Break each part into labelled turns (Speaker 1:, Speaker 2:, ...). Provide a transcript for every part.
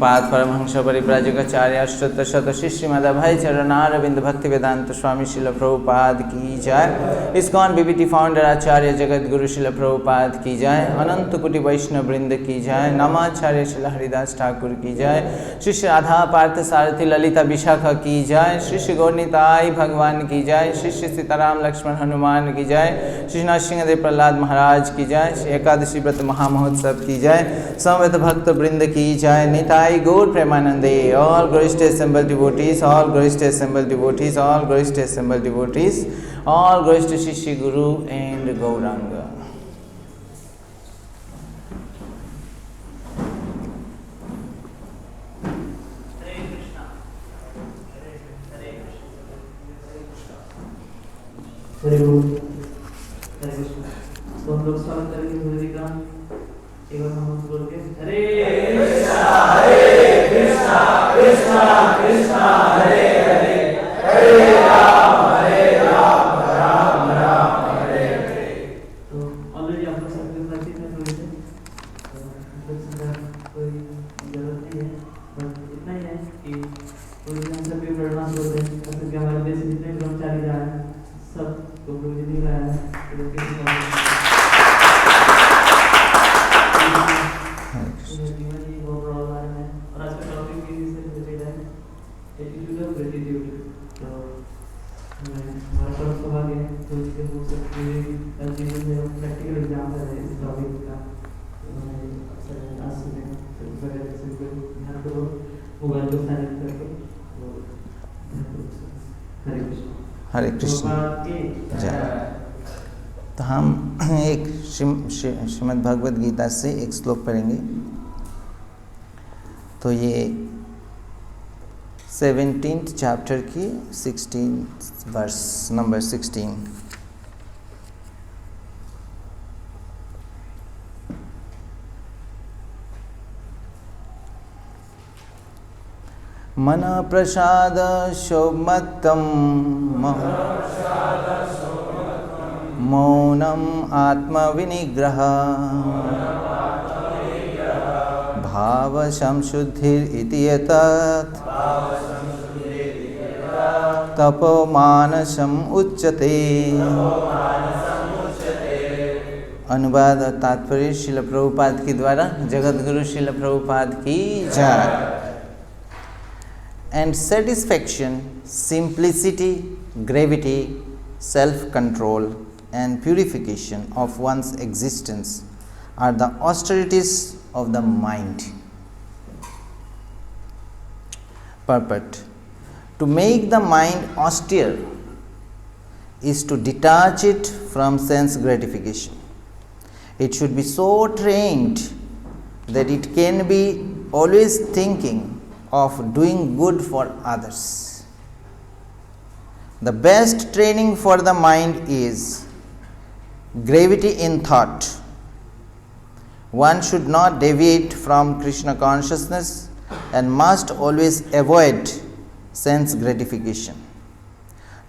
Speaker 1: Prabhupada Paramhansa Parivrajakacarya Ashtata Shata Shishri Madhavai Charanaravind Bhaktivedanta Swami Srila Prabhupada Ki Jai. ISKCON BBT Founder Acharya Jagat Guru Srila Prabhupada Ki Jai. Ananta Kuti Vaishnava Vrinda Ki Jai. Namacharya Srila Haridas Thakur Ki Jai. Shri Shri Radha Partha Sarathi Lalita Vishakha Ki Jai. Shri Shri Gaurnitai Bhagwan Ki Jai. Shri Shri Sitaram Lakshman Hanuman Ki Jai. Shri Nrsimhadev Prahlad Maharaj Ki Jai. Shri Ekadashi Vrat Mahamahotsav Ki Jai. Samveta Bhakta Vrinda Ki Jai. Nitai Gaur Premanande. All glorious to assembled devotees. All glorious to assembled devotees. All glorious to assembled devotees. All glorious to Shri Shri Guru and Gauranga.
Speaker 2: हरे बोल हरे कृष्ण। तो हम लोग स्वागत करेंगे गुरु का एक बार हम बोल के हरे कृष्णा कृष्णा कृष्णा हरे हरे हरे राम राम राम हरे हरे। तो ऑलरेडी आप लोग सब भक्ति में थोड़ी से कोई जरूरत नहीं है, बस इतना ही है कि कोई हम सब भी प्रणाम करते हैं जैसे कि हमारे देश जितने कर्मचारी जा रहे हैं सब तो प्रभु जी ने लाया है तो किसी का जीवन ही ओवरऑल आ रहा है। और आज का टॉपिक भी इससे रिलेटेड है, एटीट्यूड ऑफ ग्रेटिट्यूड। तो हमारा फर्स्ट सवाल है तो इसके बुक से पूरे जीवन में प्रैक्टिकल एग्जाम है इस टॉपिक का। अक्सर आज सुने तो वगैरह से ध्यान करो मोबाइल को साइलेंट करके। हरे कृष्ण
Speaker 1: हरे कृष्ण जय। तो हम एक श्रीमद् भगवद गीता से एक श्लोक पढ़ेंगे। तो ये 17th चैप्टर की 16th वर्स नंबर 16। मन प्रसाद शोमत्तम मौनम आत्मविनिग्रह भाव संशुद्धिर इति एतत् तपोमानसम उच्यते। अनुवाद और तात्पर्य श्रील प्रभुपाद के द्वारा। जगत गुरु श्रील प्रभुपाद की जय। And satisfaction, simplicity, gravity, self-control and purification of one's existence are the austerities of the mind. Purport: to make the mind austere is to detach it from sense gratification. It should be so trained that it can be always thinking of doing good for others. The best training for the mind is gravity in thought. One should not deviate from Krishna consciousness and must always avoid sense gratification.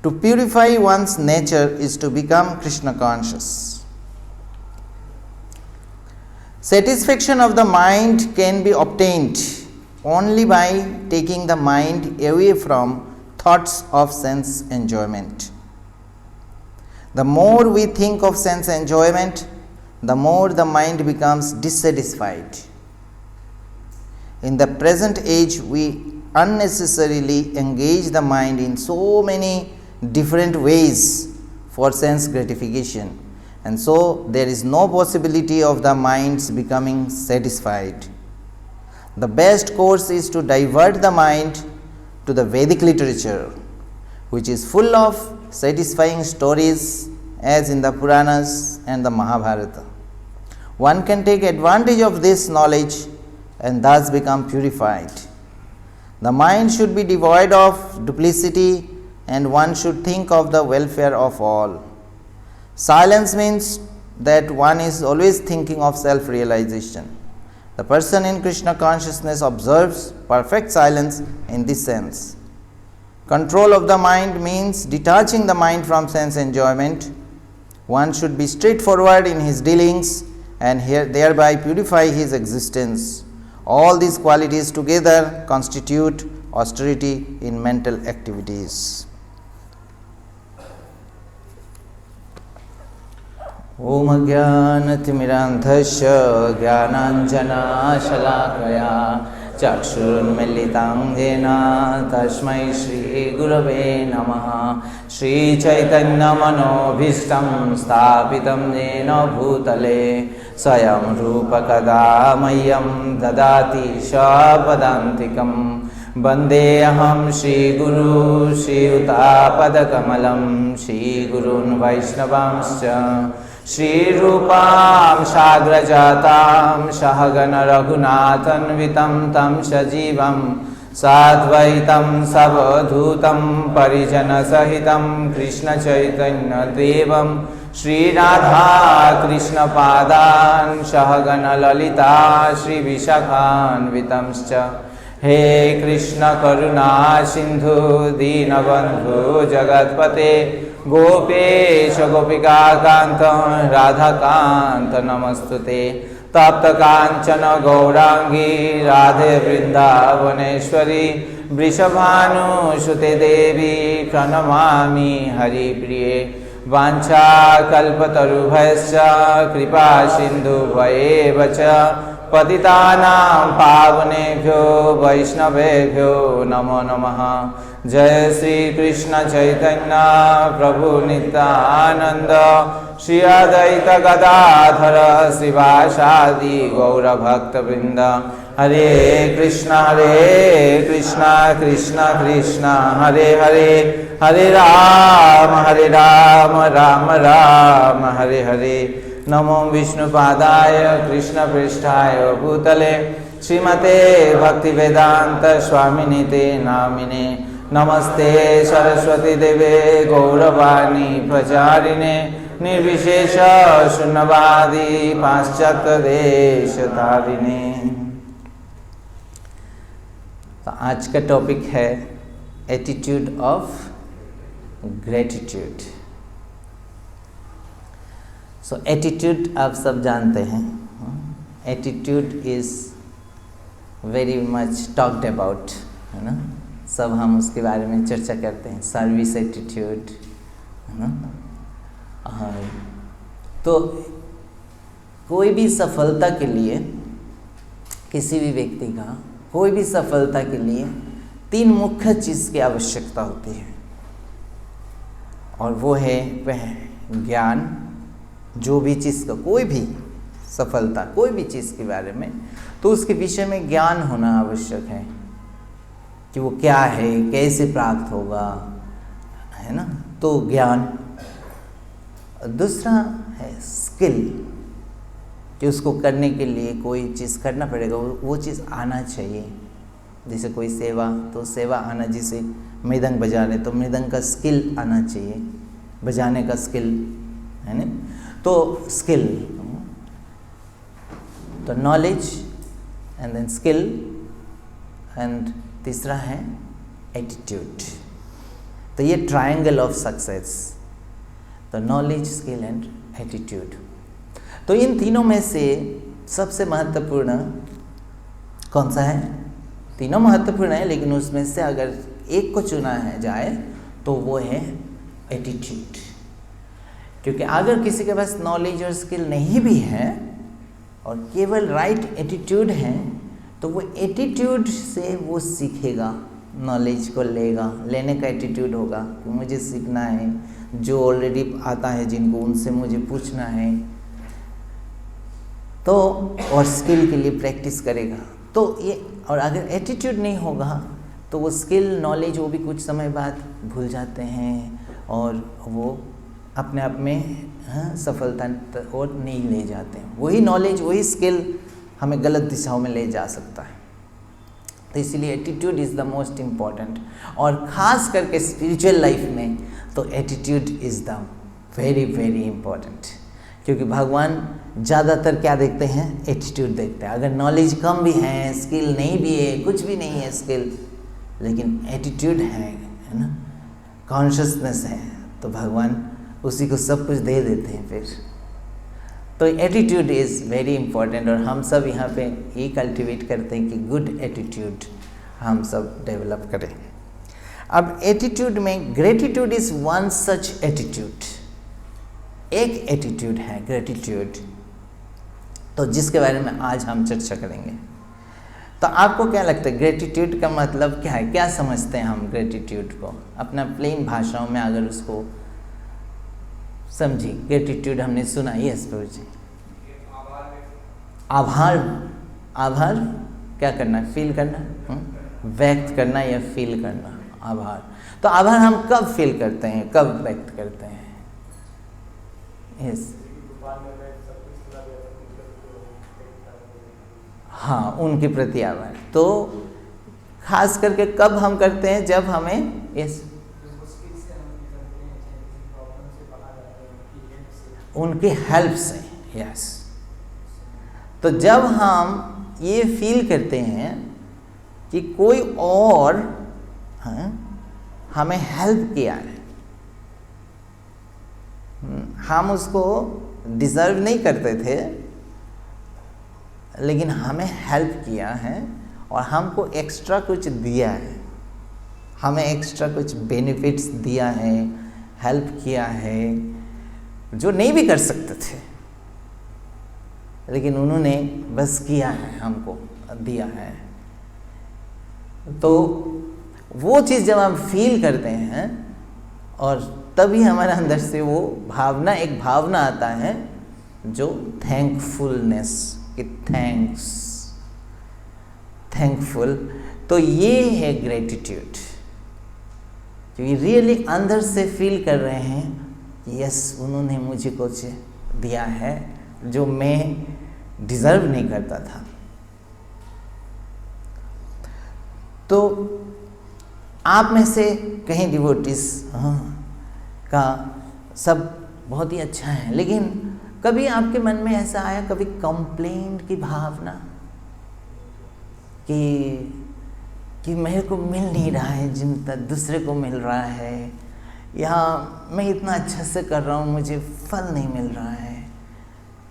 Speaker 1: To purify one's nature is to become Krishna conscious. Satisfaction of the mind can be obtained only by taking the mind away from thoughts of sense enjoyment. The more we think of sense enjoyment, the more the mind becomes dissatisfied. In the present age, we unnecessarily engage the mind in so many different ways for sense gratification, and so there is no possibility of the mind's becoming satisfied. The best course is to divert the mind to the Vedic literature, which is full of satisfying stories as in the Puranas and the Mahabharata. One can take advantage of this knowledge and thus become purified. The mind should be devoid of duplicity and one should think of the welfare of all. Silence means that one is always thinking of self-realization. The person in Krishna consciousness observes perfect silence in this sense. Control of the mind means detaching the mind from sense enjoyment. One should be straightforward in his dealings and thereby purify his existence. All these qualities together constitute austerity in mental activities. Om Jnanatimirandhasya Jnananjana-shalakaya Chakshurunmilitam Jena Tasmai Shri Gurave Namaha. Shri Chaitanya Manobhishtam Sthapitam Jena Bhutale Swayam Rupa Kada Mahyam Dadati Shapadantikam. Vandeham Shri Guru Shri Utapadakamalam Shri Gurun Vaishnavamscha Shri Rupam Shagrajatam Shahagana Raghunathanvitam Tam Shajivam Sadvaitam Savadhutam Parijana Sahitam Krishna Chaitanya Devam Shri Radha Krishna Padan Shahagana Lalita Shri Vishakhanvitamscha. हे कृष्ण करुणा सिंधु दीनबंधु जगतपते गोपेश गोपिका कांत राधा कांत नमस्तुते. तप्त कांचन गौरांगी राधे वृंदावनेश्वरी वृषभानुसुते देवी प्रणमामि हरिप्रिये. वाञ्छा कल्पतरुभ्यश्च कृपा सिन्धुभ्येव च पतितानां पावनेभ्यो वैष्णवेभ्यो नमो नमः. जय श्री कृष्ण चैतन्य प्रभु नित्यानंद श्री अद्वैत गदाधर श्रीवासादि गौरभक्तवृंद. हरे कृष्णा कृष्ण कृष्ण हरे हरे हरे राम राम राम हरे हरे. नमो विष्णुपादाय कृष्णपृष्ठाय भूतले श्रीमते भक्तिवेदांत स्वामिनीते नामिने. नमस्ते सरस्वती देवे गौरवाणी प्रचारिणे निर्विशेष शून्यवादी पाश्चात्य देशतारिणे. तो आज का टॉपिक है attitude of gratitude. So attitude आप सब जानते हैं. Attitude is very much talked about, है ना. सब हम उसके बारे में चर्चा करते हैं. सर्विस एटीट्यूड, है ना. तो कोई भी सफलता के लिए, किसी भी व्यक्ति का कोई भी सफलता के लिए 3 मुख्य चीज़ की आवश्यकता होती है. और वो है वह ज्ञान. जो भी चीज़ का कोई भी सफलता, कोई भी चीज़ के बारे में, तो उसके विषय में ज्ञान होना आवश्यक है कि वो क्या है, कैसे प्राप्त होगा, है ना. तो ज्ञान. दूसरा है स्किल, कि उसको करने के लिए कोई चीज़ करना पड़ेगा, वो चीज़ आना चाहिए. जैसे कोई सेवा, तो सेवा आना. जैसे मृदंग बजा रहे तो मृदंग का स्किल आना चाहिए, बजाने का स्किल, है ना. तो स्किल, तो knowledge and then skill, and तीसरा है एटीट्यूड. तो ये ट्रायंगल ऑफ सक्सेस, तो नॉलेज, स्किल एंड एटीट्यूड. तो इन तीनों में से सबसे महत्वपूर्ण कौन सा है? तीनों महत्वपूर्ण है, लेकिन उसमें से अगर एक को चुना है जाए तो वो है एटीट्यूड. क्योंकि अगर किसी के पास नॉलेज और स्किल नहीं भी है और केवल राइट एटीट्यूड है, तो वो एटीट्यूड से वो सीखेगा, नॉलेज को लेगा, लेने का एटीट्यूड होगा कि मुझे सीखना है, जो ऑलरेडी आता है जिनको, उनसे मुझे पूछना है. तो और स्किल के लिए प्रैक्टिस करेगा. तो ये, और अगर एटीट्यूड नहीं होगा तो वो स्किल, नॉलेज, वो भी कुछ समय बाद भूल जाते हैं और वो अपने आप में सफलता और नहीं ले जाते हैं. वही नॉलेज, वही स्किल हमें गलत दिशाओं में ले जा सकता है. तो इसीलिए attitude is the most important. और ख़ास करके स्पिरिचुअल लाइफ में तो attitude is the very very important. क्योंकि भगवान ज़्यादातर क्या देखते हैं? एटीट्यूड देखते हैं. अगर नॉलेज कम भी है, स्किल नहीं भी है, कुछ भी नहीं है स्किल, लेकिन एटीट्यूड है ना, कॉन्शियसनेस है, तो भगवान उसी को सब कुछ दे देते हैं फिर. तो एटीट्यूड इज़ वेरी इंपॉर्टेंट, और हम सब यहाँ पे ये कल्टिवेट करते हैं कि गुड एटीट्यूड हम सब डेवलप करें। अब एटीट्यूड में gratitude is one such attitude, एक एटीट्यूड है ग्रेटिट्यूड, तो जिसके बारे में आज हम चर्चा करेंगे। तो आपको क्या लगता है ग्रेटिट्यूड का मतलब क्या है, क्या समझते हैं हम ग्रेटिट्यूड को? अपना प्लेन भाषाओं में अगर उसको समझिए, ग्रेटिट्यूड हमने सुना, यस प्रभु जी, आभार। आभार क्या करना, फील करना, व्यक्त करना या फील करना, आभार। तो आभार हम कब फील करते हैं, कब व्यक्त करते हैं? यस, हाँ, उनके प्रति आभार। तो खास करके कब हम करते हैं, जब हमें यस उनकी हेल्प से, यस। तो जब हम ये फील करते हैं कि कोई और हमें हेल्प किया है, हम उसको डिज़र्व नहीं करते थे, लेकिन हमें हेल्प किया है और हमको एक्स्ट्रा कुछ दिया है, हमें एक्स्ट्रा कुछ बेनिफिट्स दिया है, हेल्प किया है, जो नहीं भी कर सकते थे, लेकिन उन्होंने बस किया है, हमको दिया है। तो वो चीज़ जब हम फील करते हैं, और तभी हमारे अंदर से वो भावना, एक भावना आता है जो थैंकफुलनेस, कि थैंक्स, थैंकफुल। तो ये है ग्रेटिट्यूड, क्योंकि रियली अंदर से फील कर रहे हैं कि यस, उन्होंने मुझे कुछ दिया है जो मैं डिज़र्व नहीं करता था। तो आप में से कहीं डिवोटीज का सब बहुत ही अच्छा है, लेकिन कभी आपके मन में ऐसा आया, कभी कंप्लेंट की भावना कि मेरे को मिल नहीं रहा है जितना दूसरे को मिल रहा है, या मैं इतना अच्छा से कर रहा हूँ, मुझे फल नहीं मिल रहा है,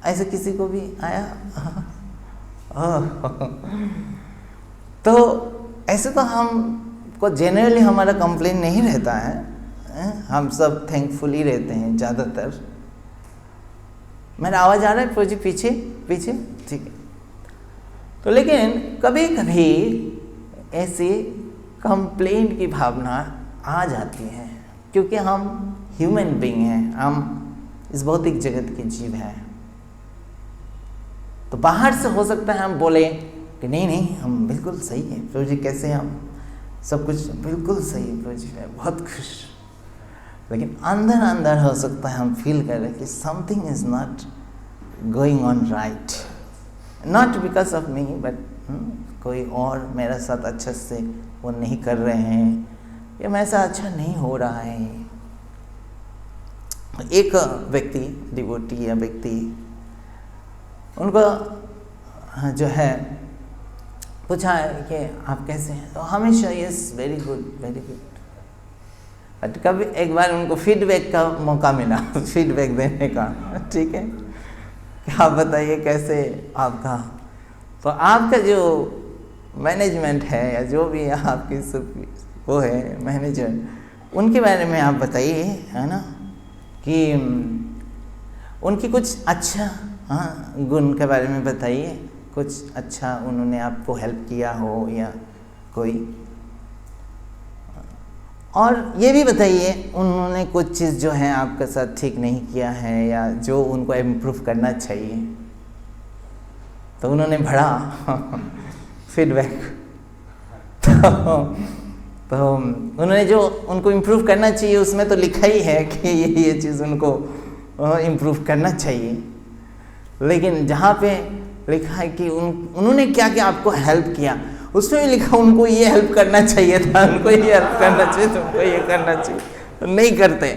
Speaker 1: ऐसे किसी को भी आया? तो ऐसे तो हमको जनरली हमारा कंप्लेन नहीं रहता है, हम सब थैंकफुल ही रहते हैं ज़्यादातर। मेरा आवाज़ आ रहा है प्रभु जी? पीछे पीछे, ठीक है। तो लेकिन कभी कभी ऐसी कंप्लेंट की भावना आ जाती है, क्योंकि हम ह्यूमन बीइंग हैं, हम इस भौतिक जगत के जीव हैं। तो बाहर से हो सकता है हम बोले कि नहीं नहीं, हम बिल्कुल सही हैं प्रभु जी, कैसे हम सब कुछ बिल्कुल सही है प्रभु जी, मैं बहुत खुश। लेकिन अंदर अंदर हो सकता है हम फील कर रहे हैं कि something is not going on right, not because of me, but कोई और मेरे साथ अच्छा से वो नहीं कर रहे हैं, या मेरे साथ अच्छा नहीं हो रहा है। एक व्यक्ति, डिवोटी या व्यक्ति, उनको जो है पूछा है कि आप कैसे हैं, तो हमेशा yes, very good, very good. But कभी एक बार उनको फीडबैक का मौका मिला, फीडबैक देने का, ठीक है, कि आप बताइए कैसे आपका, तो आपका जो मैनेजमेंट है या जो भी आपकी वो है मैनेजर, उनके बारे में आप बताइए, है ना, कि उनकी कुछ अच्छा गुण के बारे में बताइए, कुछ अच्छा उन्होंने आपको हेल्प किया हो या कोई, और ये भी बताइए उन्होंने कुछ चीज़ जो है आपके साथ ठीक नहीं किया है या जो उनको इम्प्रूव करना चाहिए। तो उन्होंने बड़ा फीडबैक, तो उन्होंने जो उनको इम्प्रूव करना चाहिए उसमें तो लिखा ही है कि ये चीज़ उनको इम्प्रूव करना चाहिए, लेकिन जहाँ पे लिखा है कि उन्होंने क्या क्या आपको हेल्प किया, उसमें भी लिखा उनको ये हेल्प करना चाहिए था, उनको ये हेल्प करना चाहिए, तुमको ये करना चाहिए, तो नहीं करते।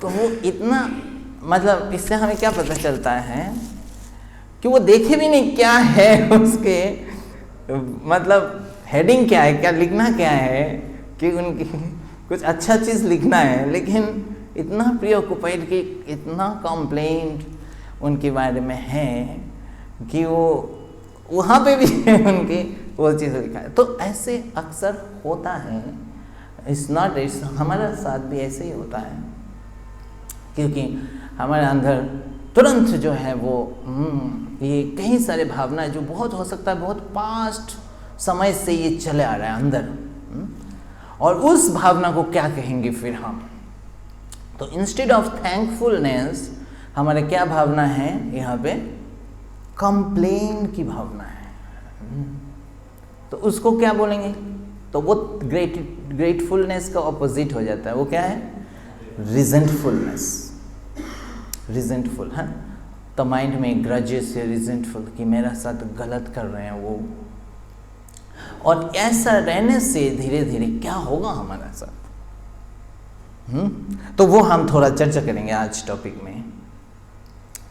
Speaker 1: तो वो इतना, मतलब इससे हमें क्या पता चलता है कि वो देखे भी नहीं क्या है उसके, मतलब हेडिंग क्या है, क्या लिखना क्या है, कि उनकी कुछ अच्छा चीज़ लिखना है, लेकिन इतना प्रीऑक्युपाइड कि इतना कंप्लेंट उनके बारे में है कि वो वहाँ पे भी उनकी वो चीज़ लिखा है। तो ऐसे अक्सर होता है, इट्स नॉट इट्स हमारे साथ भी ऐसे ही होता है, क्योंकि हमारे अंदर तुरंत जो है वो ये कई सारे भावनाएं जो बहुत हो सकता है बहुत पास्ट समय से ये चले आ रहा है अंदर, और उस भावना को क्या कहेंगे फिर हम। तो इंस्टेड ऑफ थैंकफुलनेस हमारे क्या भावना है यहाँ पे, कंप्लेन की भावना है। तो उसको क्या बोलेंगे, तो वो ग्रेटफुलनेस का ऑपोजिट हो जाता है, वो क्या है, रिजेंटफुलनेस। रिजेंटफुल है तो माइंड में ग्रजेस है, रिजेंटफुल कि मेरा साथ गलत कर रहे हैं वो, और ऐसा रहने से धीरे धीरे क्या होगा हमारे साथ, तो वो हम थोड़ा चर्चा करेंगे आज टॉपिक में।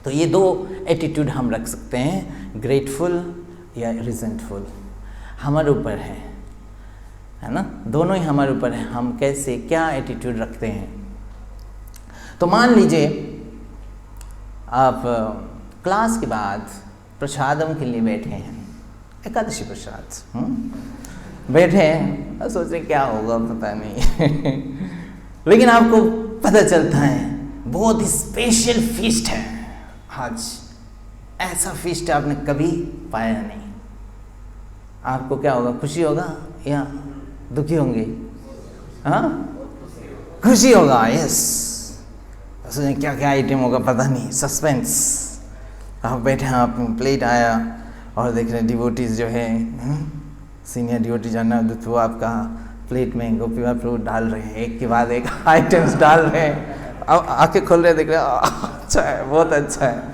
Speaker 1: तो ये दो एटीट्यूड हम रख सकते हैं, ग्रेटफुल या रिजेंटफुल, हमारे ऊपर है ना, दोनों ही हमारे ऊपर है, हम कैसे क्या एटीट्यूड रखते हैं। तो मान लीजिए आप क्लास के बाद प्रसादम के लिए बैठे हैं, एकादशी प्रसाद बैठे हैं और सोच रहे क्या होगा पता नहीं लेकिन आपको पता चलता है बहुत ही स्पेशल फीस्ट है आज, ऐसा फीस्ट आपने कभी पाया नहीं। आपको क्या होगा, खुशी होगा या दुखी होंगे? हाँ, खुशी होगा, यस। सोचें क्या क्या आइटम होगा पता नहीं, सस्पेंस। आप बैठे हैं, आप प्लेट आया और देख रहे हैं डिवोटीज जो है सीनियर डिवोटी जानना वो आपका प्लेट में गोपीवा फ्रूट डाल रहे हैं, एक के बाद एक आइटम्स डाल रहे हैं। अब आंखें खोल रहे देख रहे हैं, अच्छा है, बहुत अच्छा है।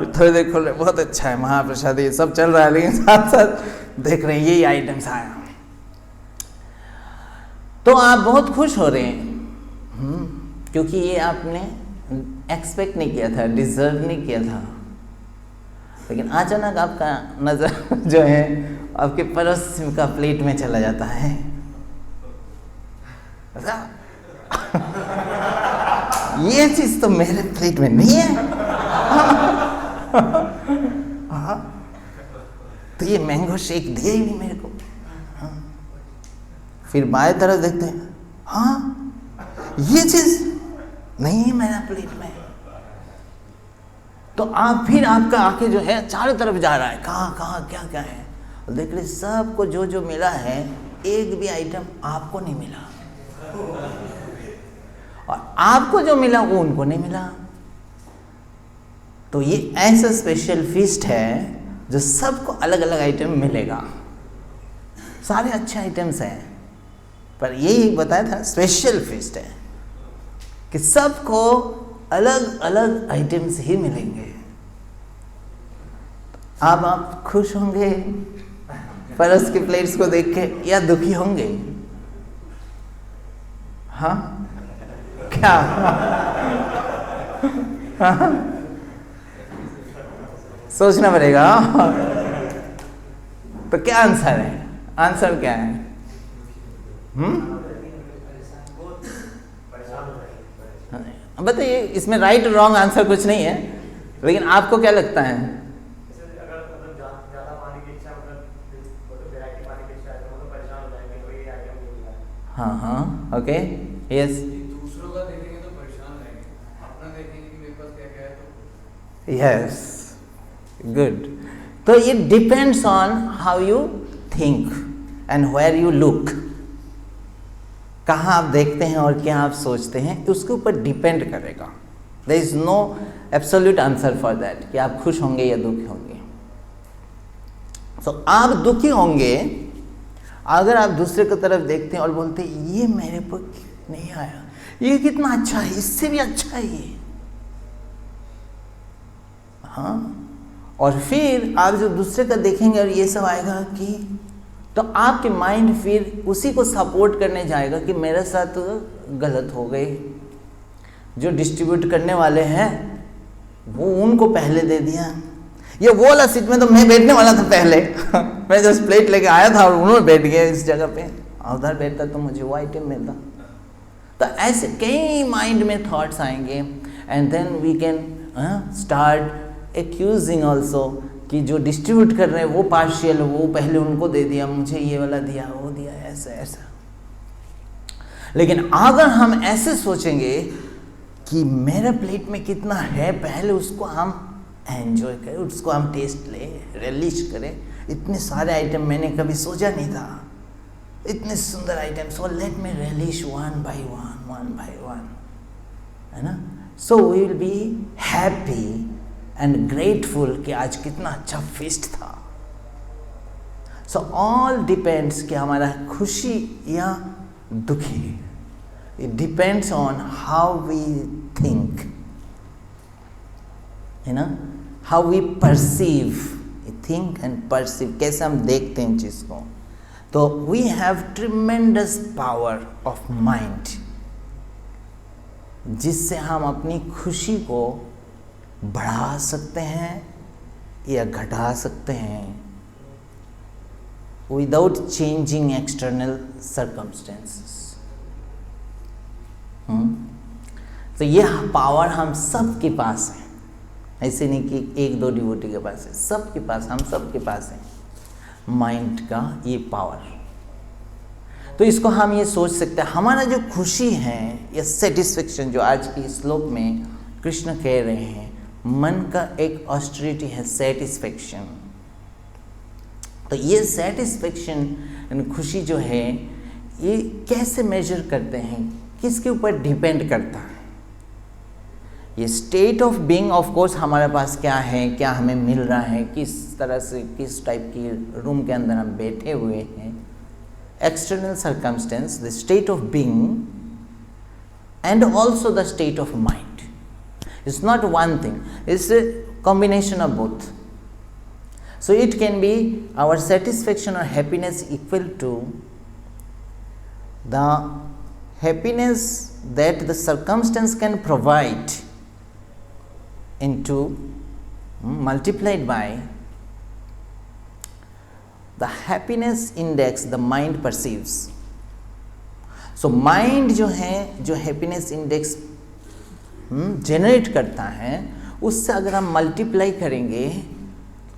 Speaker 1: थोड़ी देर खोल रहे, बहुत अच्छा है, महाप्रसाद ये सब चल रहा है, लेकिन साथ साथ देख रहे हैं यही आइटम्स आया। तो आप बहुत खुश हो रहे हैं क्योंकि ये आपने एक्सपेक्ट नहीं किया था, डिजर्व नहीं किया था, लेकिन अचानक आपका नजर जो है आपके पड़ोस का प्लेट में चला जाता है। ये चीज तो मेरे प्लेट में नहीं है। तो ये मैंगो शेक दिया ही नहीं मेरे को। फिर बाएं तरफ देखते हैं, हाँ ये चीज नहीं है मेरा प्लेट में। तो आप फिर आपका आंखें जो है चारों तरफ जा रहा है, कहाँ क्या क्या है, और देख रहे सबको जो जो मिला है, एक भी आइटम आपको नहीं मिला, और आपको जो मिला वो उनको नहीं मिला। तो ये ऐसा स्पेशल फीस्ट है जो सबको अलग अलग आइटम मिलेगा, सारे अच्छे आइटम्स हैं, पर यही बताया था स्पेशल फीस्ट है कि सबको अलग अलग आइटम्स ही मिलेंगे। अब आप खुश होंगे पड़ोस के प्लेट्स को देख के या दुखी होंगे? हाँ क्या? हाँ? सोचना पड़ेगा। तो क्या आंसर है? आंसर क्या है? बताइए, इसमें राइट रॉन्ग आंसर कुछ नहीं है, लेकिन आपको क्या लगता है? हाँ ओके, यस।
Speaker 3: दूसरों का देखेंगे तो परेशान रहेंगे, अपना देखेंगे कि मेरे पास क्या क्या है तो
Speaker 1: यस, गुड। तो ये depends on how you think and where you look. कहाँ आप देखते हैं और क्या आप सोचते हैं, उसके ऊपर डिपेंड करेगा। There is no absolute answer for that कि आप खुश होंगे या दुखी होंगे। तो आप दुखी होंगे अगर आप दूसरे की तरफ देखते हैं और बोलते हैं ये मेरे पर नहीं आया, ये कितना अच्छा है, इससे भी अच्छा है ये। हाँ, और फिर आप जो दूसरे का देखेंगे और ये सब आएगा कि, तो आपके माइंड फिर उसी को सपोर्ट करने जाएगा कि मेरे साथ गलत हो गई। जो डिस्ट्रीब्यूट करने वाले हैं वो उनको पहले दे दिया, ये वो वाला सीट में तो मैं बैठने वाला था पहले मैं जस्ट प्लेट लेके आया था और उन्होंने बैठ गए इस जगह पे, उधर बैठता तो मुझे वो आइटम मिलता। तो ऐसे कई माइंड में थॉट्स आएंगे and then we can start accusing also कि जो डिस्ट्रीब्यूट कर रहे हैं वो पार्शियल, वो पहले उनको दे दिया, मुझे ये वाला दिया, वो दिया, ऐसा ऐसा। लेकिन अगर हम ऐसे सोचेंगे कि मेरे प्लेट में कितना है, पहले उसको हम एंजॉय करें, उसको हम टेस्ट ले, रिलीश करें, इतने सारे आइटम मैंने कभी सोचा नहीं था, इतने सुंदर item, so let me relish one by one, है ना। So we will be happy and grateful कि आज कितना अच्छा फीस्ट था। सो ऑल डिपेंड्स कि हमारा खुशी या दुखी, it depends on how we think, है ना, how we perceive, think and perceive, कैसे हम देखते हैं चीज को। तो we have tremendous power of mind, जिससे हम अपनी खुशी को बढ़ा सकते हैं या घटा सकते हैं विदाउट चेंजिंग एक्सटर्नल सर्कमस्टेंसेस। तो यह पावर हम सब के पास है, ऐसे नहीं कि एक दो डिवोटी के पास है, सबके पास, हम सब के पास है माइंड का ये पावर। तो इसको हम ये सोच सकते हैं, हमारा जो खुशी है या सेटिस्फेक्शन, जो आज की श्लोक में कृष्ण कह रहे हैं, मन का एक ऑस्टेरिटी है सेटिस्फेक्शन। तो ये सेटिस्फेक्शन खुशी जो है, ये कैसे मेजर करते हैं, किसके ऊपर डिपेंड करता है। ये state of being, of course हमारे पास क्या है, क्या हमें मिल रहा है, किस तरह से, किस टाइप की रूम के अंदर हम बैठे हुए हैं, external circumstance, the state of being and also the state of mind. It's not one thing, it's a combination of both. So it can be our satisfaction or happiness equal to the happiness that the circumstance can provide into multiplied by the happiness index the mind perceives. So mind जो है, जो happiness index generate करता है, उससे अगर हम multiply करेंगे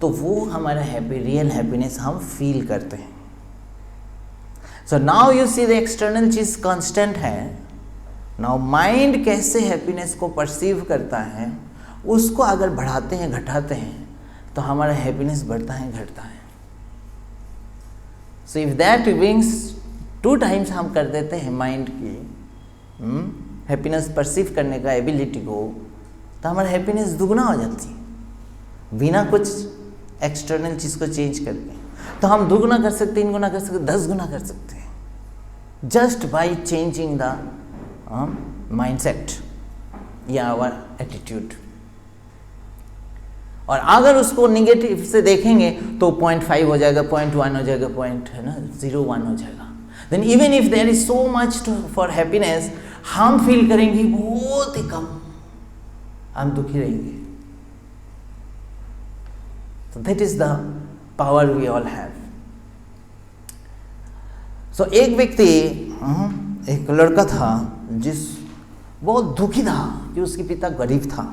Speaker 1: तो वो हमारा रियल हैप्पीनेस हम फील करते हैं। So now you see the external चीज कांस्टेंट है, नाउ माइंड कैसे हैप्पीनेस को परसीव करता है, उसको अगर बढ़ाते हैं घटाते हैं तो हमारा हैप्पीनेस बढ़ता है घटता है। So if that wings 2 times हम कर देते हैं माइंड की हैप्पीनेस परसीव करने का एबिलिटी को, तो हमारा हैप्पीनेस दुगना हो जाती है बिना कुछ एक्सटर्नल चीज को चेंज करके। तो हम 2 गुना कर सकते, 3 गुना कर सकते, 10 गुना कर सकते हैं, just by changing the mindset या आवर एटीट्यूड। और अगर उसको निगेटिव से देखेंगे तो 0.5 हो जाएगा, 0.1 हो जाएगा, 0.01 हो जाएगा। Then even if there is so much for happiness, हम फील करेंगे बहुत ही कम, हम दुखी रहेंगे। So that is the power we all have. So एक व्यक्ति, एक लड़का था जिस बहुत दुखी था कि उसके पिता गरीब था,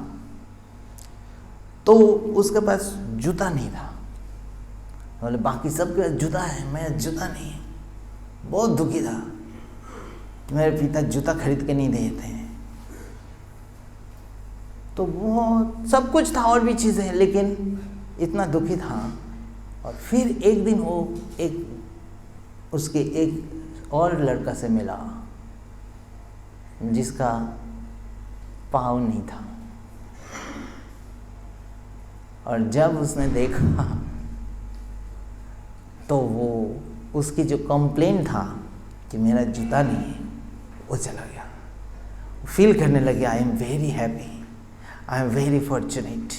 Speaker 1: तो उसके पास जूता नहीं था। बोले बाकी सबके पास जूता है, मेरा जूता नहीं है। बहुत दुखी था, मेरे पिता जूता खरीद के नहीं देते हैं। तो वो सब कुछ था और भी चीज़ें, लेकिन इतना दुखी था। और फिर एक दिन वो उसके एक और लड़का से मिला जिसका पाँव नहीं था। और जब उसने देखा तो वो उसकी जो कंप्लेन था कि मेरा जूता नहीं है, वो चला गया। फील करने लगे आई am very happy, I am very fortunate.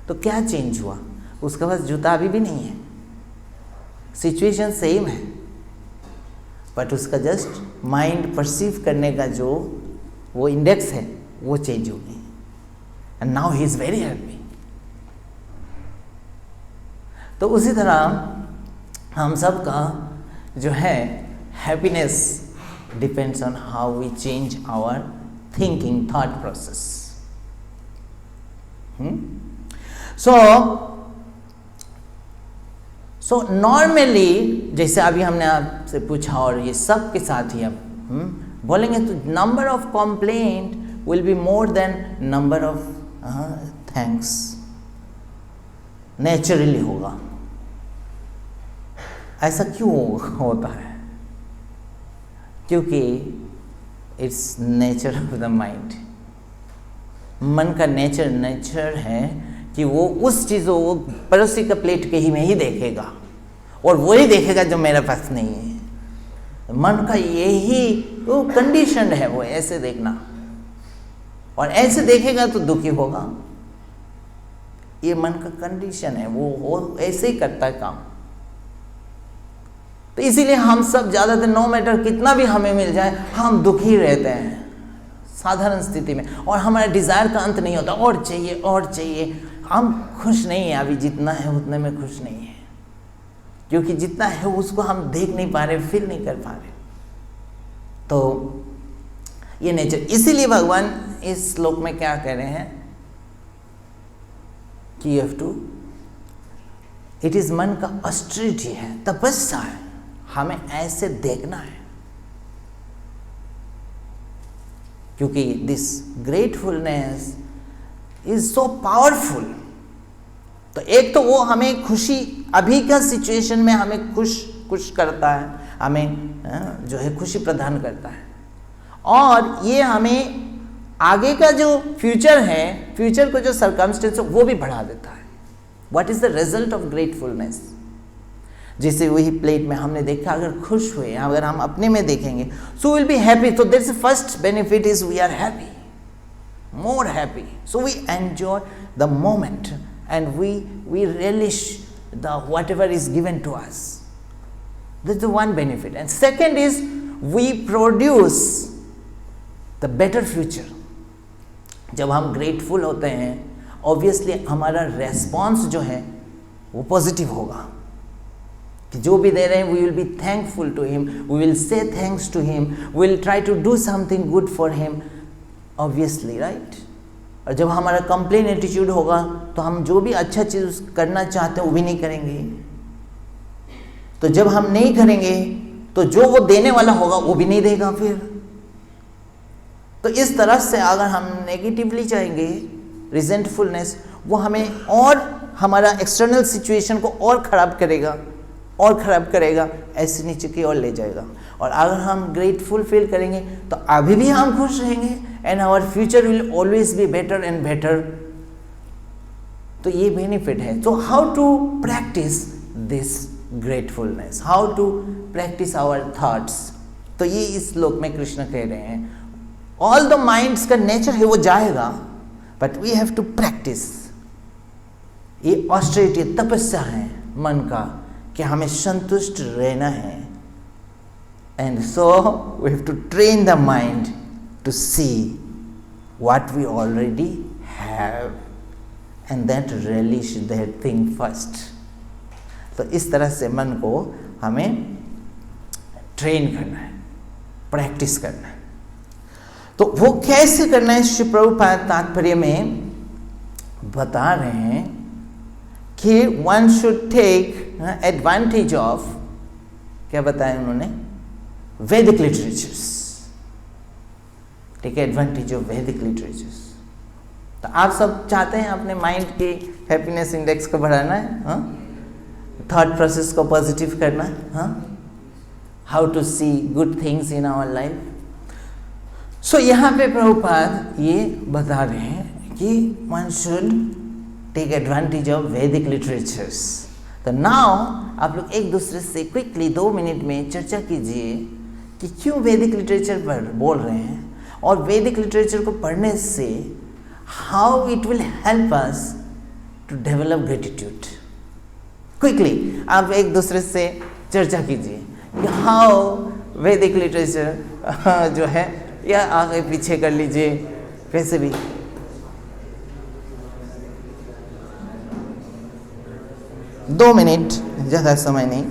Speaker 1: तो क्या चेंज हुआ? उसके पास जूता अभी भी नहीं है, सिचुएशन सेम है, बट उसका जस्ट माइंड परसीव करने का जो वो इंडेक्स है वो चेंज हो गई, and now he is very happy. तो उसी तरह हम सब का जो है happiness depends on how we change our thinking thought process. So normally जैसे अभी हमने आपसे पूछा और ये सब के साथ ही अब बोलेंगे तो number of complaint will be more than number of thanks, naturally होगा। ऐसा क्यों होता है? क्योंकि it's nature of the mind. मन का नेचर है कि वो उस चीज़ वो पड़ोसी का प्लेट के ही में ही देखेगा और वो ही देखेगा जो मेरे पास नहीं है। मन का यही वो कंडीशन है, वो ऐसे देखना, और ऐसे देखेगा तो दुखी होगा। ये मन का कंडीशन है, वो ऐसे ही करता है काम। तो इसीलिए हम सब ज़्यादातर नो मैटर कितना भी हमें मिल जाए हम दुखी रहते हैं साधारण स्थिति में, और हमारा डिज़ायर का अंत नहीं होता, और चाहिए और चाहिए। हम खुश नहीं है, अभी जितना है उतने में खुश नहीं है, क्योंकि जितना है उसको हम देख नहीं पा रहे, फील नहीं कर पा रहे। तो ये नेचर, इसीलिए भगवान इस श्लोक में क्या कह रहे हैं कि you have to, it is मन का ऑस्टेरिटी है, तपस्या है, हमें ऐसे देखना है, क्योंकि this gratefulness is so powerful. तो एक तो वो हमें खुशी, अभी का सिचुएशन में हमें खुश करता है, हमें जो है खुशी प्रदान करता है, और ये हमें आगे का जो फ्यूचर है, फ्यूचर को जो सर्कमस्टेंस है वो भी बढ़ा देता है। What is the result of gratefulness? जैसे वही प्लेट में हमने देखा, अगर खुश हुए, अगर हम अपने में देखेंगे, सो विल बी हैप्पी। तो that's the first benefit is we are happy, more happy, so we enjoy the moment and we relish the whatever is given to us. That's the one benefit. And second is we produce the better future. जब हम grateful होते हैं, obviously हमारा response जो है वो positive होगा, कि जो भी दे रहे हैं we will be thankful to him, we will say thanks to him, we will try to do something good for him, obviously, right. और जब हमारा कंप्लेन एटीट्यूड होगा तो हम जो भी अच्छा चीज़ करना चाहते हैं वो भी नहीं करेंगे। तो जब हम नहीं करेंगे तो जो वो देने वाला होगा वो भी नहीं देगा फिर। तो इस तरह से अगर हम नेगेटिवली जाएंगे, रिजेंटफुलनेस, वो हमें और हमारा एक्सटर्नल सिचुएशन को और ख़राब करेगा, ऐसे नीचे की ओर ले जाएगा। और अगर हम ग्रेटफुल फील करेंगे तो अभी भी हम खुश रहेंगे, and our future will always be better and better. तो ये बेनिफिट है। तो how to practise this gratefulness, how to practise our thoughts? तो ये इस श्लोक में कृष्ण कह रहे हैं, ऑल द माइंड्स का नेचर है वो जाएगा, but we have to practise. ये ऑस्टेरिटी, तपस्या है मन का, कि हमें संतुष्ट रहना है। And so we have to train the mind to see what we already have and then to relish that thing first. तो इस तरह से मन को हमें ट्रेन करना है, प्रैक्टिस करना है। तो वो कैसे करना है, श्री प्रभुपाद तात्पर्य में बता रहे हैं कि one should take advantage of, क्या बताया उन्होंने, वैदिक literatures. Take advantage of Vedic literatures. तो आप सब चाहते हैं अपने माइंड के हैप्पीनेस इंडेक्स को बढ़ाना है, थॉट प्रोसेस को पॉजिटिव करना है, how to see good things in our life. So यहाँ पे प्रभुपाद ये बता रहे हैं कि one should take advantage of Vedic literatures. तो नाउ आप लोग एक दूसरे से क्विकली 2 मिनट में चर्चा कीजिए कि क्यों वैदिक लिटरेचर पर बोल रहे हैं, और वैदिक लिटरेचर को पढ़ने से how it will help us to develop gratitude. Quickly आप एक दूसरे से चर्चा कीजिए कि हाउ वैदिक लिटरेचर जो है, या आगे पीछे कर लीजिए कैसे भी। दो मिनट, ज़्यादा समय नहीं।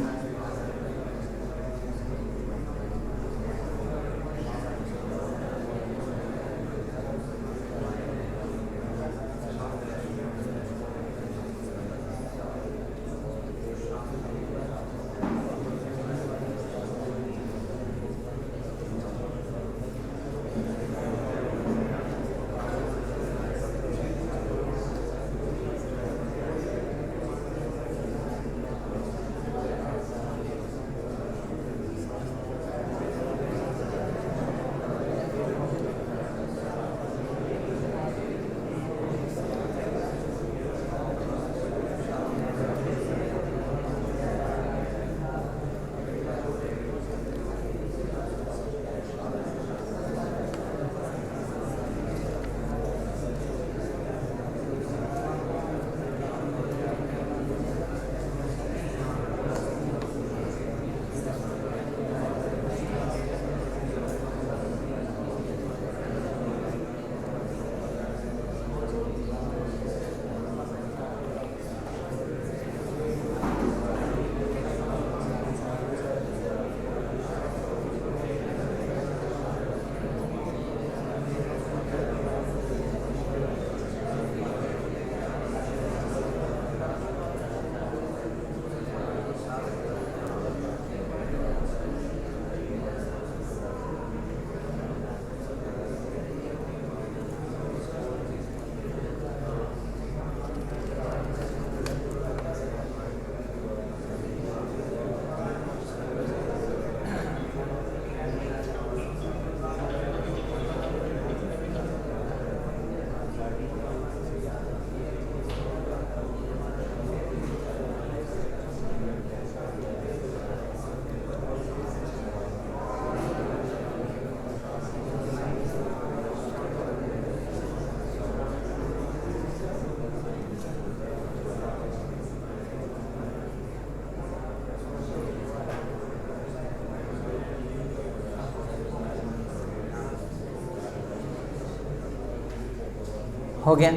Speaker 1: हो गया?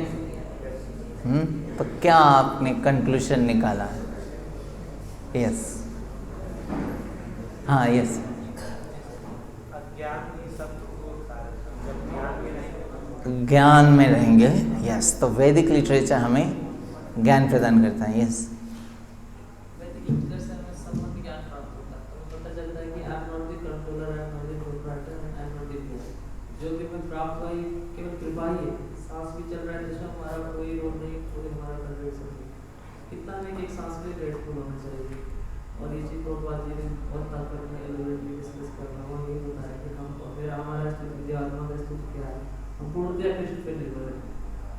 Speaker 1: तो क्या आपने कंक्लूजन निकाला? यस, हाँ, यस। ज्ञान में रहेंगे, यस। तो वैदिक लिटरेचर हमें ज्ञान प्रदान करता है, यस।
Speaker 2: वैदिक लिटरेचर से हमें संबंध ज्ञान प्राप्त होता है, तो पता चलता है कि I am not the controller, I am not the proprietor, I am not the giver. जो भी हमें प्राप्त हुआ ये केवल कृपा ही है। सांस भी चल रहा है जिसमें हमारा कोई रोल नहीं, कोई हमारा कंट्रीब्यूशन नहीं। कितना हमें एक सांस पे ग्रेटफुल होना चाहिए। और ये चीज़ बहुत बात ये बहुत ताकत में एलोरेटली डिस्कस करना हुआ, ये बताया कि हम फिर हमारा विद्यात्मा का स्तुति क्या है, हम पूर्णतः कृष्ण पे निर्भर है।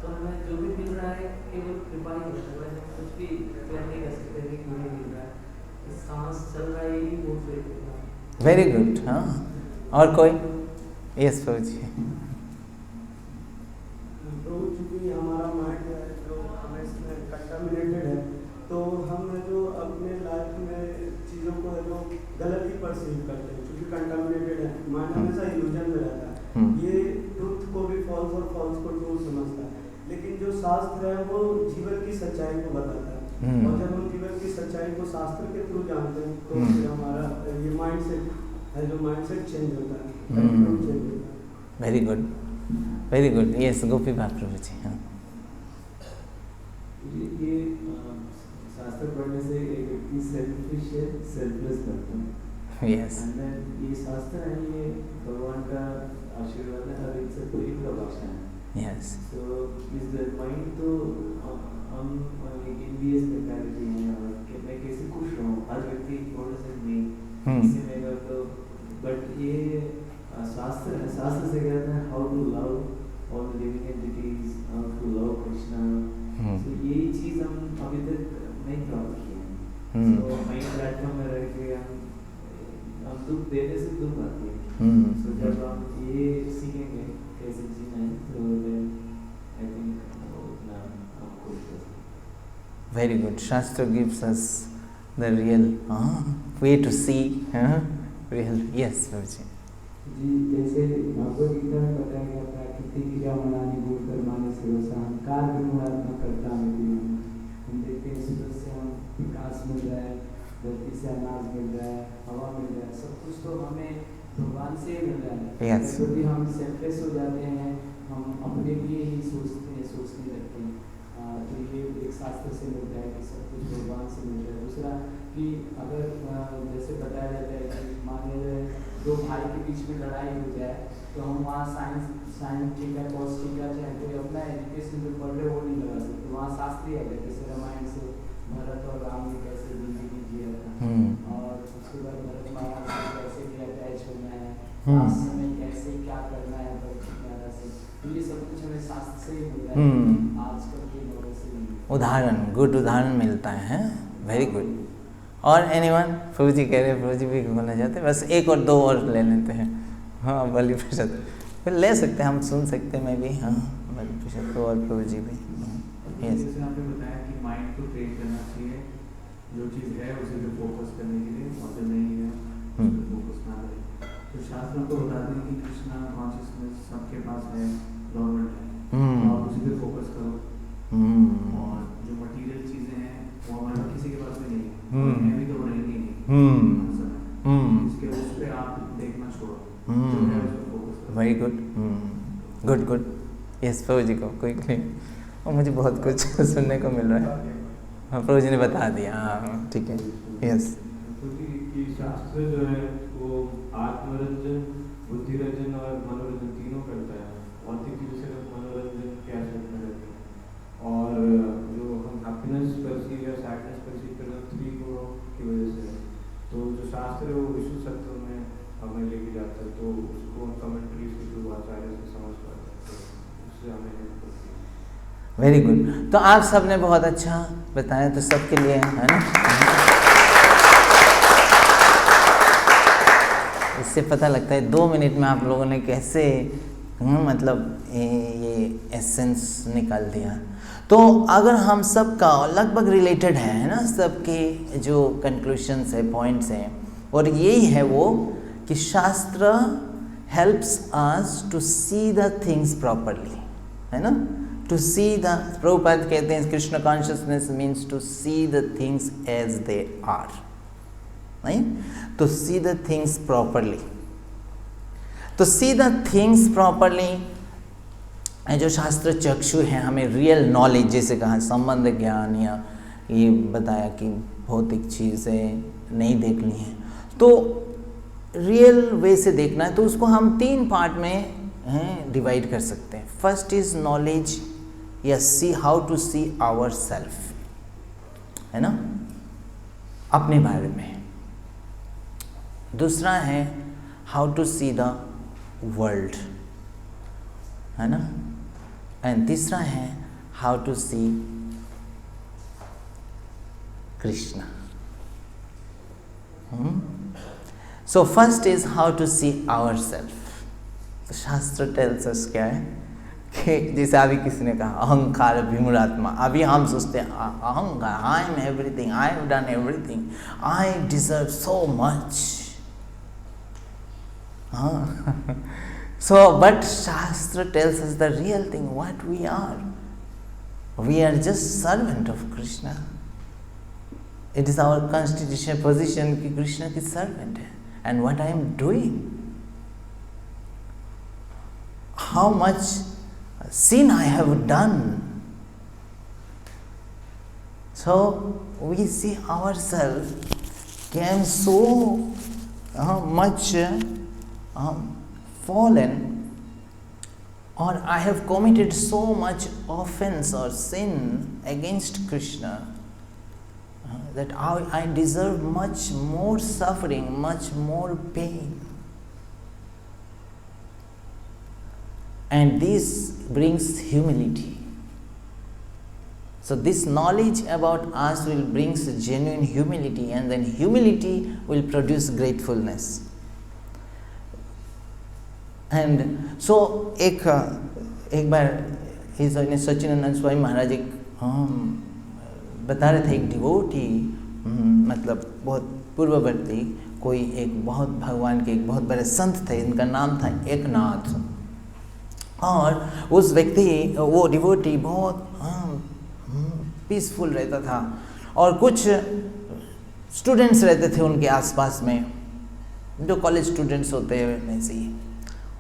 Speaker 2: तो हमें जो भी मिल रहा है केवल कृपा ही है, हम कुछ भी क्लियर नहीं कर सकते कि क्यों नहीं मिल रहा है। सांस चल रहा है यही बहुत सही।
Speaker 1: Very good. हाँ, और कोई? यस प्रभु जी।
Speaker 4: तो चूंकि हमारा माइंड है जो हमें इसमें कंटामिनेटेड है, तो हम जो अपने लाइफ में चीज़ों को जो गलत ही परसीव करते हैं, क्योंकि कंटामिनेटेड है। माइंड हमेशा इल्यूजन में रहता है, ये ट्रुथ को भी फॉल्स और फॉल्स को ट्रू समझता है। लेकिन जो शास्त्र है वो जीवन की सच्चाई को बताता है, और जब हम जीवन की सच्चाई को शास्त्र के थ्रू जानते हैं तो फिर हमारा ये माइंड सेट है, जो माइंड सेट चेंज होता है, चेंज होता है।
Speaker 1: Very good, very good. Yes, Gopi बात प्रभु जी। हाँ,
Speaker 5: ये शास्त्र पढ़ने से एक व्यक्ति सेल्फिश है, सेल्फलेस बनता है।
Speaker 1: यस,
Speaker 5: ये शास्त्र है, ये भगवान का आशीर्वाद है और इनसे प्रेम का भाषा है।
Speaker 1: यस।
Speaker 5: सो इस माइंड तो हम एक एनवीएस मेंटालिटी है, और कि मैं कैसे खुश रहूँ, हर व्यक्ति थोड़ा सा नहीं इससे मेरा तो, बट ये शास्त्र से कहता है how to love all the living entities, how to love Krishna. तो यही चीज़ हम अभी तक नहीं प्राप्त किए हैं। तो माइंड प्लेटफॉर्म में रह के हम दुख देने से दुख आती है। तो जब हम ये सीखेंगे कैसे जीना है, तो देन आई थिंक उतना हम खुश हो सकते।
Speaker 1: Very good. Shastra gives us the real way to see real. Yes Prabhu ji.
Speaker 6: जी, जैसे भगवद गीता में बताया गया, प्राकृतिक क्रिया मनानी भूल कर माने से अहंकार विमूढ़ात्मा करता है। हम देखते हैं सूरज से हम विकास मिल रहा है, धरती से अनाज मिल रहा है, हवा मिल रहा है, सब कुछ तो हमें भगवान से ही मिल रहा है।
Speaker 1: Yes.
Speaker 6: तो भी हम सेल्फलेस हो जाते हैं, हम अपने लिए ही सोचने लगते हैं। तो ये एक शास्त्र से मिलता है कि सब कुछ भगवान से मिल रहा है। दूसरा कि अगर जैसे बताया जाता है कि मान लीजिए दो भाई के बीच में लड़ाई हो जाए, तो हम वहाँ साइंस ठीक है, कॉस ठीक है, चाहे कोई अपना एजुकेशन जो पढ़ रहे वो नहीं लगा सकते। वहाँ शास्त्रीय है, जैसे रामायण से भरत और राम ने कैसे जिंदगी जिया था, और उसके बाद भरत महाराज ने कैसे भी अटैच होना है, उस समय कैसे क्या करना है परीक्षित महाराज से, तो ये सब कुछ हमें शास्त्र से ही मिलता है, आजकल के नॉलेज से नहीं।
Speaker 1: उदाहरण, गुड उदाहरण मिलता है। Very good. और एनीवन? प्रभु जी कह रहे हैं, प्रभु जी भी बोलना चाहते हैं, बस एक और दो और ले लेते हैं। हाँ, बलि प्रसाद फिर ले सकते हैं, हम सुन सकते हैं, मैं भी। हाँ, बलि प्रसाद तो, और प्रभु जी भी। यस।
Speaker 5: जैसे आपने बताया कि माइंड को ट्रेन करना चाहिए, जो चीज़ है उसे पे फोकस करने के लिए, और जो नहीं है उस पर फोकस ना करें। तो शास्त्र को बताते हैं कि कृष्णा कॉन्शियसनेस सबके पास है, गवर्नमेंट है, और उसी पे फोकस करो। और जो मटीरियल चीज़ें हैं वो हमारे किसी के पास भी नहीं है, भी तो रहेंगी नहीं, इसके उस पर आप देखना छोड़ो, जो है उस पर फोकस करो।
Speaker 1: Very good, good good. Yes Prabhu ji को क्विकली, और मुझे बहुत कुछ सुनने को मिल रहा है। हाँ, प्रभु जी ने बता दिया। हाँ, ठीक है। यस।
Speaker 7: क्योंकि शास्त्र जो है वो आत्मरंजन, बुद्धिरंजन और मनोरंजन तीनों करता है। भौतिक चीज़ों से मनोरंजन के एस्पेक्ट में रहते हैं, और जो हम हैप्पीनेस परसीव या सैडनेस परसीव करते हैं 3 गुणों की वजह से। तो जो शास्त्र है वो विशुद्ध सत्व में हमें लेके जाता है, तो उसको हम कमेंट्रीज के थ्रू आचार्य से समझ पाते हैं, तो उससे हमें हेल्प होती है।
Speaker 1: Very good. तो आप सबने बहुत अच्छा बताया, तो सबके लिए है ना। इससे पता लगता है 2 मिनट में आप लोगों ने कैसे मतलब ये एसेंस निकाल दिया। तो अगर हम सब का लगभग रिलेटेड है ना, सबके जो कंक्लूशंस है, पॉइंट्स हैं, और यही है वो कि shastra helps us to see the things properly, है ना, टू सी द, प्रभुपाद कहते हैं Krishna consciousness means to see the things as they are, नहीं, to see the things properly. तो सी द थिंग्स प्रॉपरली, जो शास्त्र चक्षु है हमें रियल नॉलेज, जैसे कहा संबंध ज्ञान, या ये बताया कि भौतिक चीज़ें नहीं देखनी है, तो रियल वे से देखना है, तो उसको हम 3 पार्ट में डिवाइड कर सकते हैं। फर्स्ट इज नॉलेज, या see how to see our self, है ना, अपने बारे में। दूसरा है how to see the world, है ना, एंड तीसरा है how to see Krishna. So first is how to see our self. शास्त्र टेल्स अस क्या है कि जैसे अभी किसी ने कहा अहंकार विमूढ़ात्मा, अभी हम सोचते हैं अहंकार, I am everything, I have done everything, I deserve so much. So but shastra tells us the real thing, what we are. We are just servant of Krishna. It is our constitution position कि कृष्ण की servant है। And what I am doing, how much sin I have done. So we see ourselves came so much fallen, or I have committed so much offense or sin against Krishna that I deserve much more suffering, much more pain. And this brings humility. So this knowledge about us will bring genuine humility, and then humility will produce gratefulness. And so एक बार सच्चिदानंद स्वामी महाराज एक बता रहे थे, एक devotee, मतलब बहुत पूर्ववर्ती कोई एक बहुत भगवान के एक बहुत बड़े संत थे, इनका नाम था एकनाथ। और उस व्यक्ति, वो डिवोटी बहुत पीसफुल रहता था, और कुछ स्टूडेंट्स रहते थे उनके आसपास में, जो कॉलेज स्टूडेंट्स होते हैं वैसे ही,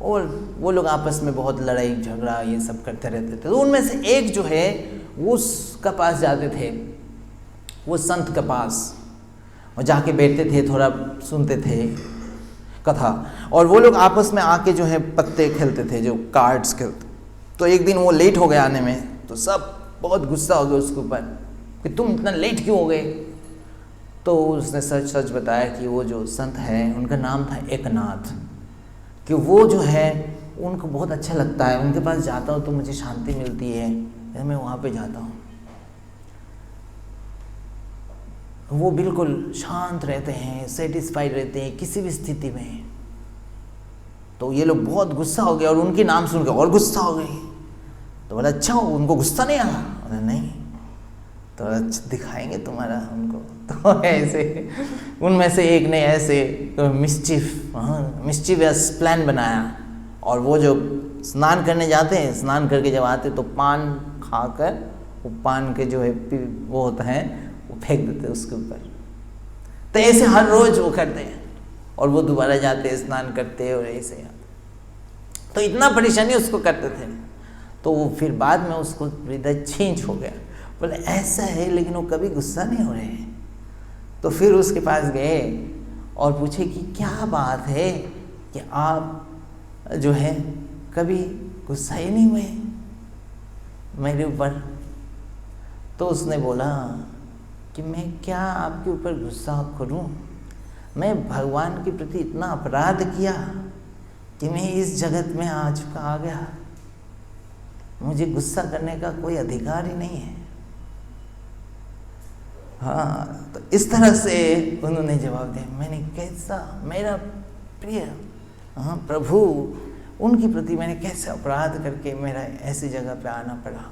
Speaker 1: और वो लोग आपस में बहुत लड़ाई झगड़ा ये सब करते रहते थे। तो उनमें से एक जो है वो उसका पास जाते थे, वो संत के पास, और जाके बैठते थे, थोड़ा सुनते थे कथा, और वो लोग आपस में आके जो है पत्ते खेलते थे, जो कार्ड्स खेलते। तो एक दिन वो लेट हो गया आने में, तो सब बहुत गुस्सा हो गया उसके ऊपर कि तुम इतना लेट क्यों हो गए। तो उसने सच सच बताया कि वो जो संत है उनका नाम था एकनाथ, कि वो जो है उनको बहुत अच्छा लगता है, उनके पास जाता हूँ तो मुझे शांति मिलती है, मैं वहाँ पे जाता हूँ। वो बिल्कुल शांत रहते हैं, सेटिस्फाइड रहते हैं किसी भी स्थिति में। तो ये लोग बहुत गुस्सा हो गए, और उनके नाम सुन के और गुस्सा हो गए। तो बोला अच्छा उनको गुस्सा नहीं आया? बोला नहीं। तो अच्छा दिखाएंगे तुम्हारा उनको। तो ऐसे उनमें से एक ने ऐसे मिस्चीवियस प्लान बनाया, और वो जो स्नान करने जाते हैं, स्नान करके जब आते तो पान खाकर वो पान के जो है वो होता है वो फेंक देते उसके ऊपर। तो ऐसे हर रोज वो करते हैं, और वो दोबारा जाते स्नान करते और ऐसे आते। तो इतना परेशानी उसको करते थे। तो वो फिर बाद में उसको हृदय चेंज हो गया, बोले ऐसा है लेकिन वो कभी गुस्सा नहीं हो रहे हैं। तो फिर उसके पास गए और पूछे कि क्या बात है कि आप जो है कभी गुस्सा ही नहीं हुए मेरे ऊपर। तो उसने बोला कि मैं क्या आपके ऊपर गुस्सा करूं, मैं भगवान के प्रति इतना अपराध किया कि मैं इस जगत में आ गया, मुझे गुस्सा करने का कोई अधिकार ही नहीं है। हाँ, तो इस तरह से उन्होंने जवाब दिया। मैंने कैसा, मेरा प्रिय प्रभु, उनके प्रति मैंने कैसे अपराध करके मेरा ऐसी जगह पे आना पड़ा।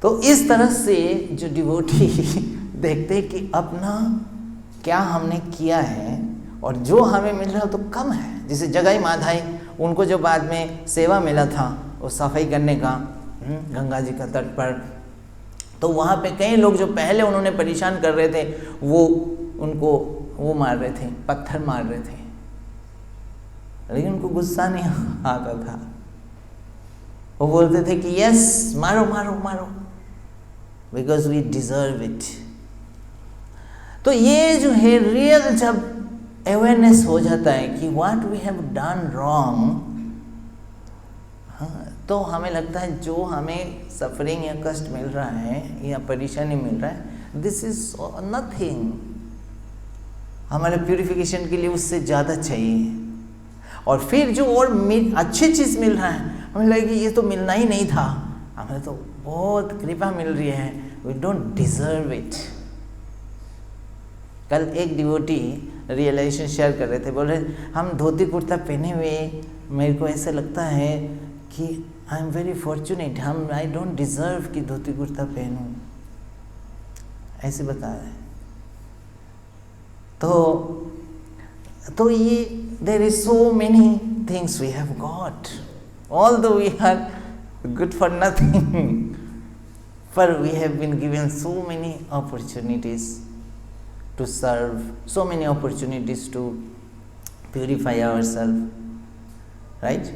Speaker 1: तो इस तरह से जो डिवोटी देखते कि अपना क्या हमने किया है और जो हमें मिल रहा है तो कम है। जैसे जगाई माधाई, उनको जो बाद में सेवा मिला था वो सफाई करने का, गंगा जी का तट पर। तो वहाँ पे कई लोग जो पहले उन्होंने परेशान कर रहे थे, वो उनको वो मार रहे थे, पत्थर मार रहे थे, लेकिन उनको गुस्सा नहीं आता था। वो बोलते थे कि यस, मारो मारो मारो, बिकॉज वी डिजर्व इट। तो ये जो है रियल जब अवेयरनेस हो जाता है कि what we have done wrong, तो हमें लगता है जो हमें सफरिंग या कष्ट मिल रहा है या परेशानी मिल रहा है, दिस इज नथिंग, हमारे प्यूरिफिकेशन के लिए उससे ज़्यादा चाहिए। और फिर जो और अच्छी चीज़ मिल रहा है, हमें लगे कि ये तो मिलना ही नहीं था, हमें तो बहुत कृपा मिल रही है, वी डोंट डिजर्व इट। कल एक डिवोटी रियलाइजेशन शेयर कर रहे थे, बोल रहे हम धोती कुर्ता पहने हुए, मेरे को ऐसा लगता है कि I am very fortunate, I don't deserve कि धोती कुर्ता पहनूं, ऐसे बता रहे। तो ये there is so many things we have got, although we are good for nothing, for we have been given so many opportunities to serve, so many opportunities to purify ourselves, right?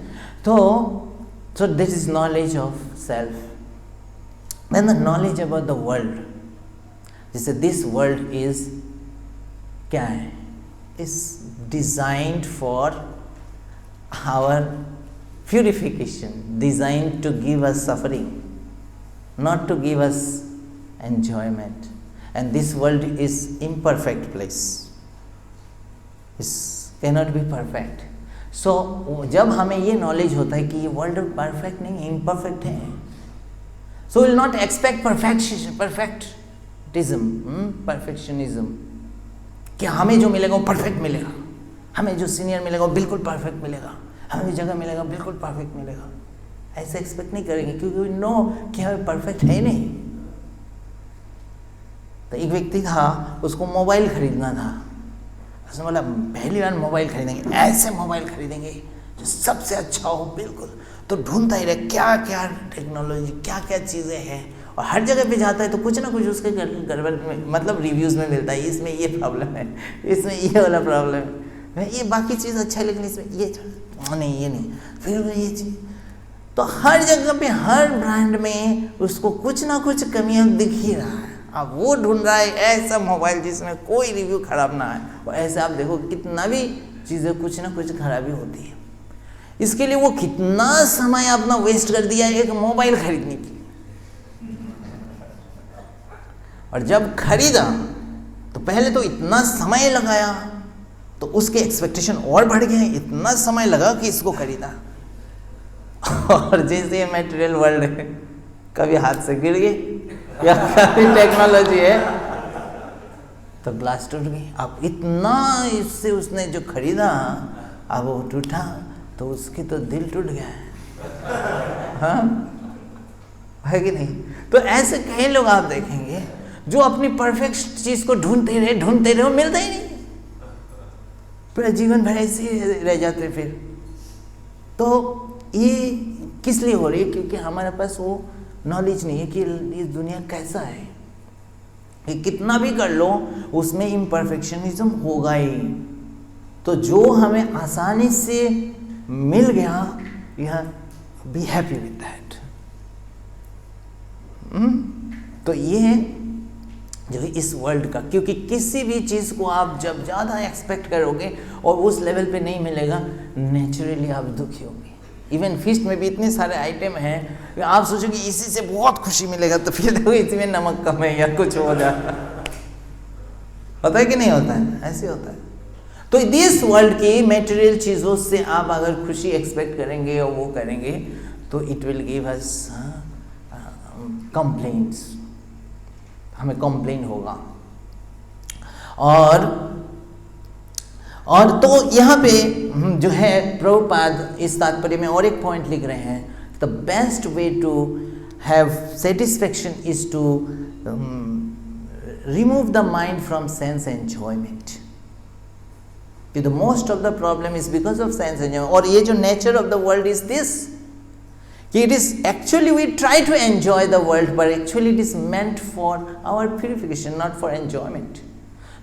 Speaker 1: So this is knowledge of self. Then the knowledge about the world, जैसे this world is क्या है, is designed for our purification, designed to give us suffering, not to give us enjoyment. And this world is imperfect place, it cannot be perfect. So जब हमें ये knowledge होता है कि ये world perfect नहीं है, imperfect है, so we'll not expect perfectionism, कि हमें जो मिलेगा वो perfect मिलेगा, हमें जो senior मिलेगा वो बिल्कुल perfect मिलेगा, हमें जो जगह मिलेगा बिल्कुल परफेक्ट मिलेगा, ऐसे एक्सपेक्ट नहीं करेंगे, क्योंकि वी नो कि हमें परफेक्ट है नहीं। तो एक व्यक्ति था, उसको मोबाइल खरीदना था, उसने बोला पहली बार मोबाइल खरीदेंगे, ऐसे मोबाइल खरीदेंगे जो सबसे अच्छा हो बिल्कुल। तो ढूंढता ही रहे क्या क्या टेक्नोलॉजी, क्या क्या चीज़ें हैं, और हर जगह पे जाता है तो कुछ ना कुछ उसके गड़बड़ में, मतलब रिव्यूज़ में मिलता है, इसमें ये प्रॉब्लम है, इसमें ये वाला प्रॉब्लम है, ये बाकी चीज़ अच्छा है लेकिन इसमें ये नहीं, ये नहीं, फिर ये चीज़। तो हर जगह पे, हर ब्रांड में उसको कुछ ना कुछ कमियां दिख ही रहा है। अब वो ढूंढ रहा है ऐसा मोबाइल जिसमें कोई रिव्यू खराब ना है, और ऐसे आप देखो कितना भी चीज़ें कुछ ना कुछ खराबी होती है। इसके लिए वो कितना समय अपना वेस्ट कर दिया एक मोबाइल खरीदने की, और जब खरीदा तो पहले तो इतना समय लगाया, तो उसके एक्सपेक्टेशन और बढ़ गए, इतना समय लगा कि इसको खरीदा, और जैसे ये मटेरियल वर्ल्ड है, कभी हाथ से गिर गई या कभी टेक्नोलॉजी है तो ग्लास टूट गई। अब इतना इससे उसने जो खरीदा, अब वो टूटा तो उसकी तो दिल टूट गया है, हाँ है कि नहीं? तो ऐसे कई लोग आप देखेंगे जो अपनी परफेक्ट चीज़ को ढूंढते रहे, मिलता ही नहीं, पूरा जीवन भर ऐसे ही रह जाते फिर। तो ये किस लिए हो रही है? क्योंकि हमारे पास वो नॉलेज नहीं है कि ये दुनिया कैसा है, कि कितना भी कर लो उसमें इम्परफेक्शनिज्म होगा ही। तो जो हमें आसानी से मिल गया, यह बी हैप्पी विद दैट। तो ये है जो इस वर्ल्ड का, क्योंकि किसी भी चीज़ को आप जब ज़्यादा एक्सपेक्ट करोगे और उस लेवल पे नहीं मिलेगा, नेचुरली आप दुखी होंगे। इवन फीस्ट में भी इतने सारे आइटम हैं, आप सोचोगे इसी से बहुत खुशी मिलेगा, तो फिर देखो इसमें नमक कम है या कुछ हो जाए। होता है कि नहीं होता है? ऐसे होता है। तो दिस वर्ल्ड की मटेरियल चीज़ों से आप अगर खुशी एक्सपेक्ट करेंगे और वो करेंगे, तो it will give us complaints, हमें कंप्लेन होगा। और तो यहाँ पे जो है प्रभुपाद इस तात्पर्य में और एक पॉइंट लिख रहे हैं, the best way to have satisfaction is to remove the mind from sense enjoyment. The most of the problem is because of sense enjoyment. और ये जो nature of the world is this, कि it is actually we try to enjoy the world, but actually it is meant for our purification, not for enjoyment.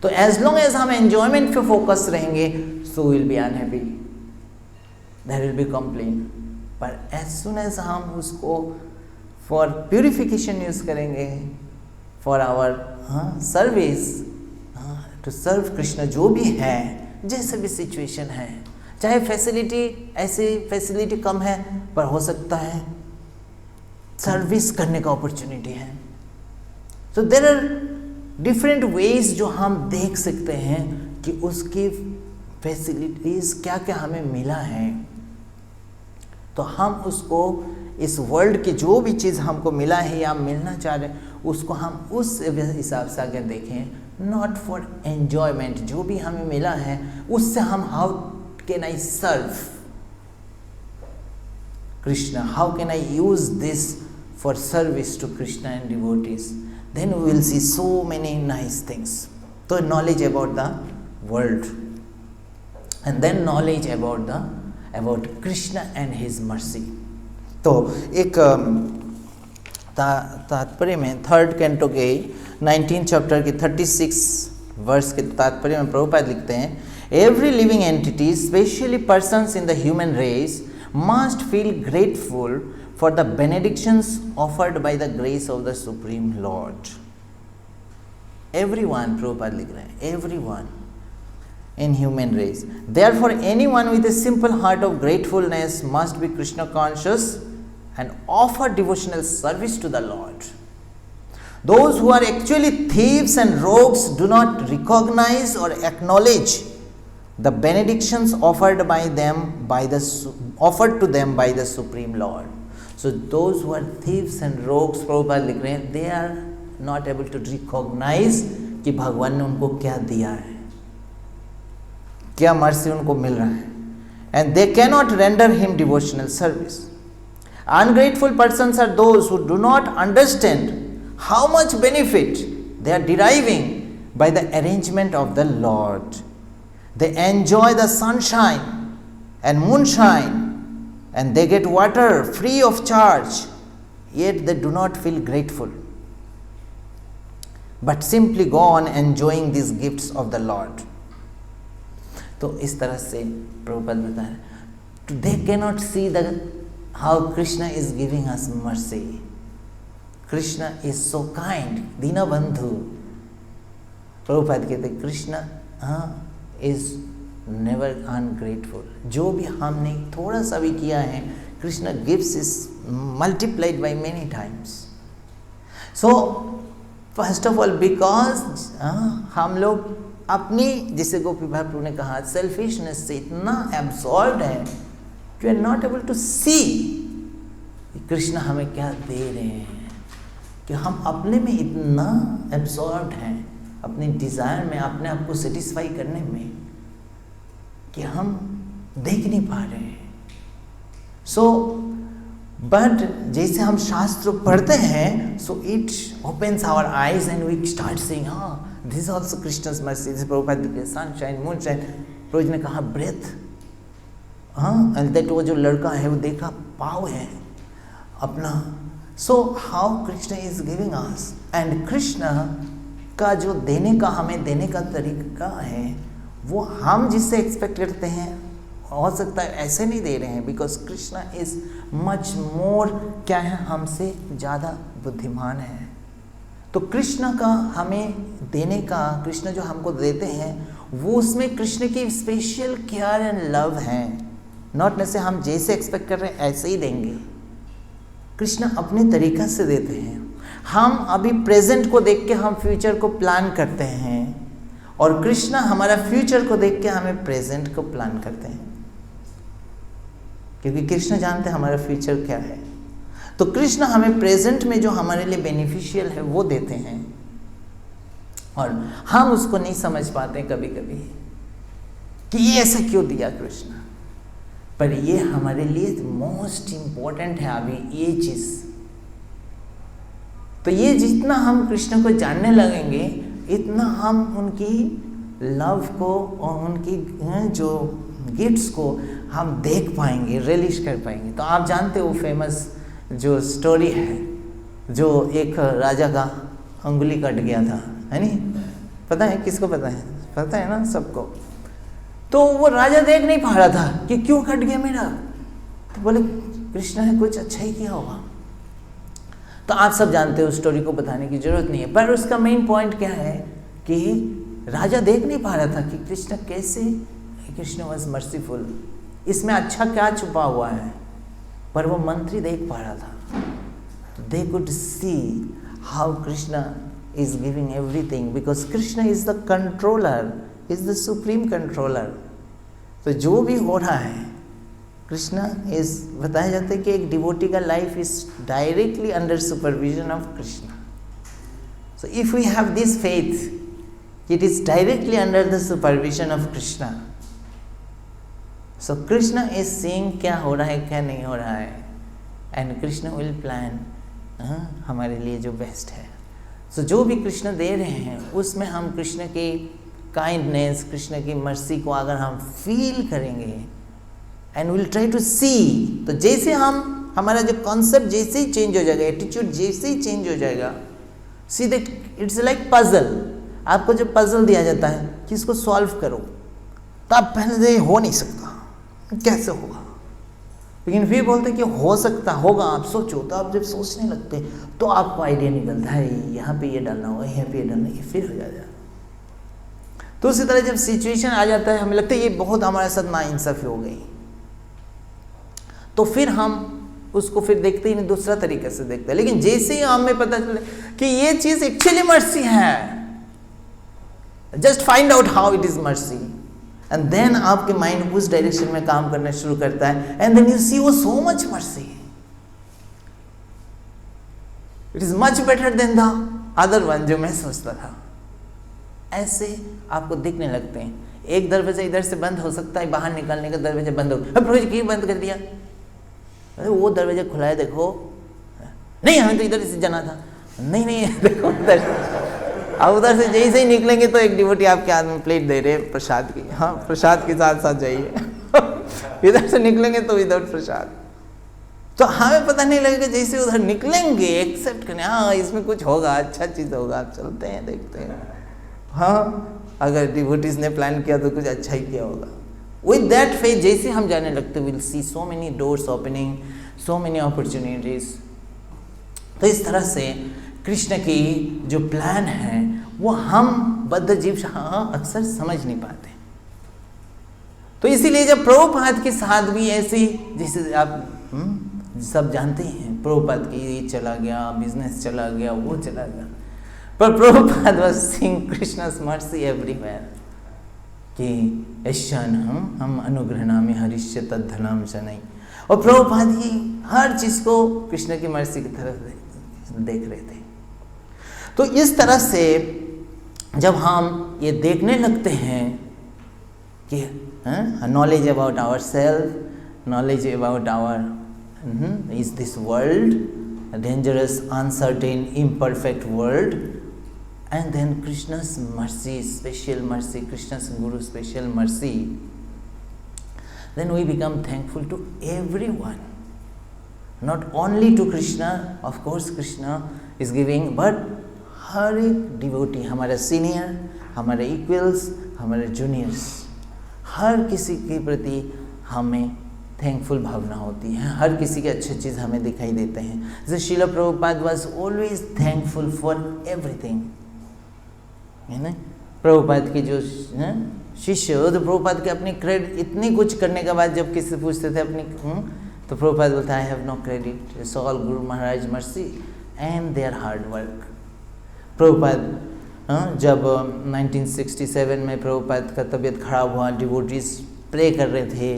Speaker 1: तो as long as हम enjoyment पे focus रहेंगे, so we'll be unhappy, there will be complaint. But as soon as हम उसको for purification use करेंगे, for our service, to serve Krishna, जो भी है, जैसे भी situation है, चाहे फैसिलिटी ऐसी फैसिलिटी कम है पर हो सकता है सर्विस करने का अपॉर्चुनिटी है. So there are different ways जो हम देख सकते हैं कि उसकी फैसिलिटीज क्या क्या हमें मिला है. तो हम उसको इस वर्ल्ड की जो भी चीज़ हमको मिला है या मिलना चाह रहे हैं उसको हम उस हिसाब से अगर देखें, नॉट फॉर एन्जॉयमेंट. जो भी हमें मिला है उससे हम how can I serve Krishna, how can I use this for service to Krishna and devotees, then we will see so many nice things. So knowledge about the world and then knowledge about Krishna and his mercy. तो एक तात्पर्य में 3rd canto के 19 chapter के 36 वर्ष के तात्पर्य में प्रभुपाद लिखते हैं, every living entity, especially persons in the human race, must feel grateful for the benedictions offered by the grace of the Supreme Lord. Everyone, Prabhupada लिख रहे हैं, everyone in human race. Therefore, anyone with a simple heart of gratefulness must be Krishna conscious and offer devotional service to the Lord. Those who are actually thieves and rogues do not recognize or acknowledge the benedictions offered to them by the Supreme Lord. So those who are thieves and rogues, Prabhupada लिख रहे हैं, they are not able to recognize कि भगवान ने उनको क्या दिया है, क्या मर्सी उनको मिल रहा है, and they cannot render him devotional service. Ungrateful persons are those who do not understand how much benefit they are deriving by the arrangement of the Lord. They enjoy the sunshine and moonshine and they get water free of charge, yet they do not feel grateful, but simply go on enjoying these gifts of the Lord. तो इस तरह से प्रभुपाद बता रहे, they cannot see how Krishna is giving us mercy. Krishna is so kind, Dinabandhu. Prabhupada कहते Krishna is never ungrateful. जो भी हमने थोड़ा सा भी किया है, Krishna gives is multiplied by many times. So first of all, because हम लोग अपनी, जैसे गोपी भाई प्रभु ने कहा, सेल्फिशनेस से इतना एब्सॉर्ब्ड है कि we are not able to see Krishna हमें क्या दे रहे हैं, कि हम अपने में इतना एब्सॉर्ब्ड हैं, अपने डिज़ायर में, अपने आप को सेटिस्फाई करने में, कि हम देख नहीं पा रहे हैं. सो बट जैसे हम शास्त्र पढ़ते हैं, so it opens our eyes and we start seeing, this is also Krishna's mercy. This Prabhupada sunshine moonshine. Rose ने कहा ब्रेथ, एंड दैट वो जो लड़का है वो देखा पाव है अपना. So how Krishna is giving us, and Krishna का जो देने का, हमें देने का तरीका है, वो हम जिससे एक्सपेक्ट करते हैं हो सकता है ऐसे नहीं दे रहे हैं, because Krishna is much more, क्या है, हमसे ज़्यादा बुद्धिमान है. तो कृष्ण का हमें देने का, कृष्ण जो हमको देते हैं, वो उसमें कृष्ण की स्पेशल केयर एंड लव है. नॉट नेसे हम जैसे एक्सपेक्ट कर रहे हैं ऐसे ही देंगे. कृष्ण अपने तरीक़ा से देते हैं. हम अभी प्रेजेंट को देख के हम फ्यूचर को प्लान करते हैं, और कृष्ण हमारा फ्यूचर को देख के हमें प्रेजेंट को प्लान करते हैं, क्योंकि कृष्ण जानते हैं हमारा फ्यूचर क्या है. तो कृष्ण हमें प्रेजेंट में जो हमारे लिए बेनिफिशियल है वो देते हैं, और हम उसको नहीं समझ पाते कभी कभी कि ये ऐसा क्यों दिया कृष्ण, पर ये हमारे लिए मोस्ट इम्पोर्टेंट है अभी ये चीज़. तो ये जितना हम कृष्ण को जानने लगेंगे, इतना हम उनकी लव को और उनकी जो गिफ्ट्स को हम देख पाएंगे, रिलीज कर पाएंगे. तो आप जानते हो फेमस जो स्टोरी है, जो एक राजा का अंगुली कट गया था, है नहीं? पता है किसको पता है? पता है ना सबको। तो वो राजा देख नहीं पा रहा था कि क्यों कट गया मेरा, तो बोले कृष्णा ने कुछ अच्छा ही किया होगा। तो आप सब जानते हो, स्टोरी को बताने की जरूरत नहीं है, पर उसका मेन पॉइंट क्या है कि राजा देख नहीं पा रहा था कि कृष्ण कैसे, कृष्ण वॉज मर्सीफुल, इसमें अच्छा क्या छुपा हुआ है, पर वो मंत्री देख पा रहा था। तो they could see how Krishna is giving everything, because Krishna is the controller, is the supreme controller. तो जो भी हो रहा है, कृष्ण इज, बताया जाता है कि एक डिवोटी का life is directly under supervision of Krishna. So if we have this faith, it is directly under the supervision of Krishna. So Krishna is seeing क्या हो रहा है क्या नहीं हो रहा है, and Krishna will plan हमारे लिए जो बेस्ट है। So जो भी कृष्ण दे रहे हैं उसमें हम कृष्ण की काइंडनेस, कृष्ण की मर्सी को अगर हम फील करेंगे and we'll try to see, तो जैसे हम, हमारा जो कॉन्सेप्ट जैसे ही चेंज हो जाएगा, एटीट्यूड जैसे ही चेंज हो जाएगा, see that it's like puzzle। आपको जब पजल दिया जाता है कि इसको सॉल्व करो, तो आप पहले से हो नहीं सकता, कैसे होगा, लेकिन फिर बोलते कि हो सकता होगा, आप सोचो। तो आप जब सोचने लगते तो आपको आइडिया निकलता है, यहाँ पे ये डालना होगा, यहाँ पे ये डालना है, फिर हो जाएगा। तो उसी तरह जब सिचुएशन आ जाता है, हमें लगता है ये बहुत हमारे साथ नाइंसाफी हो गई, तो फिर हम उसको फिर देखते ही नहीं, दूसरा तरीके से देखते हैं। लेकिन जैसे ही हमें पता चले कि ये चीज़ एक्चुअली मर्सी है, just find out how it is mercy, and then आपके माइंड उस डायरेक्शन में काम करना शुरू करता है, एंड देन यू सी वो so much mercy, it is much better than the other one जो मैं सोचता था। ऐसे आपको दिखने लगते हैं। एक दरवाजा इधर से बंद हो सकता है, बाहर निकलने का दरवाजा बंद हो, प्रभु जी क्यों बंद कर दिया? अरे वो दरवाजा खुला है, देखो। नहीं, हमें तो इधर से जाना था। नहीं नहीं, देखो उधर। अब उधर से जैसे ही निकलेंगे तो एक डिवोटी आपके हाथ में प्लेट दे रहे हैं प्रसाद की, हाँ प्रसाद के साथ साथ जाइए। इधर से निकलेंगे तो इधर प्रसाद, तो हमें पता नहीं लगेगा, जैसे उधर निकलेंगे एक्सेप्ट करने, हाँ इसमें कुछ होगा, अच्छा चीज़ होगा, चलते हैं देखते हैं। हाँ, अगर डिवोटीज ने प्लान किया तो कुछ अच्छा ही किया होगा। विद दैट फेथ जैसे हम जाने लगते, will see so many doors opening, so many opportunities. तो इस तरह से कृष्ण की जो प्लान है वो हम बद्ध जीव अक्सर समझ नहीं पाते। तो इसीलिए जब प्रभुपाद के साथ भी ऐसी, जैसे आप सब जानते हैं, प्रभुपाद की ये चला गया, बिजनेस चला गया, वो चला गया, पर Prabhupada was seeing Krishna's mercy everywhere, कि यशन हम अनुग्रहणामि हरिष्य तद्धनम शनै। और प्रभुपाद ही हर चीज़ को कृष्ण की मर्सी की तरफ देख रहे थे। तो इस तरह से जब हम ये देखने लगते हैं कि knowledge about our self, knowledge about our is this world dangerous, uncertain, imperfect world, and then Krishna's mercy, special mercy, Krishna's guru special mercy, then we become thankful to everyone, not only to Krishna, of course Krishna is giving, but हर एक devotee, हमारे senior, हमारे equals, हमारे juniors, हर किसी के प्रति हमें thankful भावना होती है, हर किसी के अच्छे चीज़ हमें दिखाई देते हैं। जैसे Srila Prabhupada was always thankful for everything, है ना। प्रभुपाद के जो शिष्य, तो प्रभुपाद के अपनी क्रेडिट, इतनी कुछ करने के बाद जब किसी से पूछते थे अपनी, तो प्रभुपाद बोलता है I have no credit, it's all guru Maharaj mercy and their hard work. Prabhupada जब 1967 में प्रभुपाद का तबीयत खराब हुआ, डिवोटीज प्रे कर रहे थे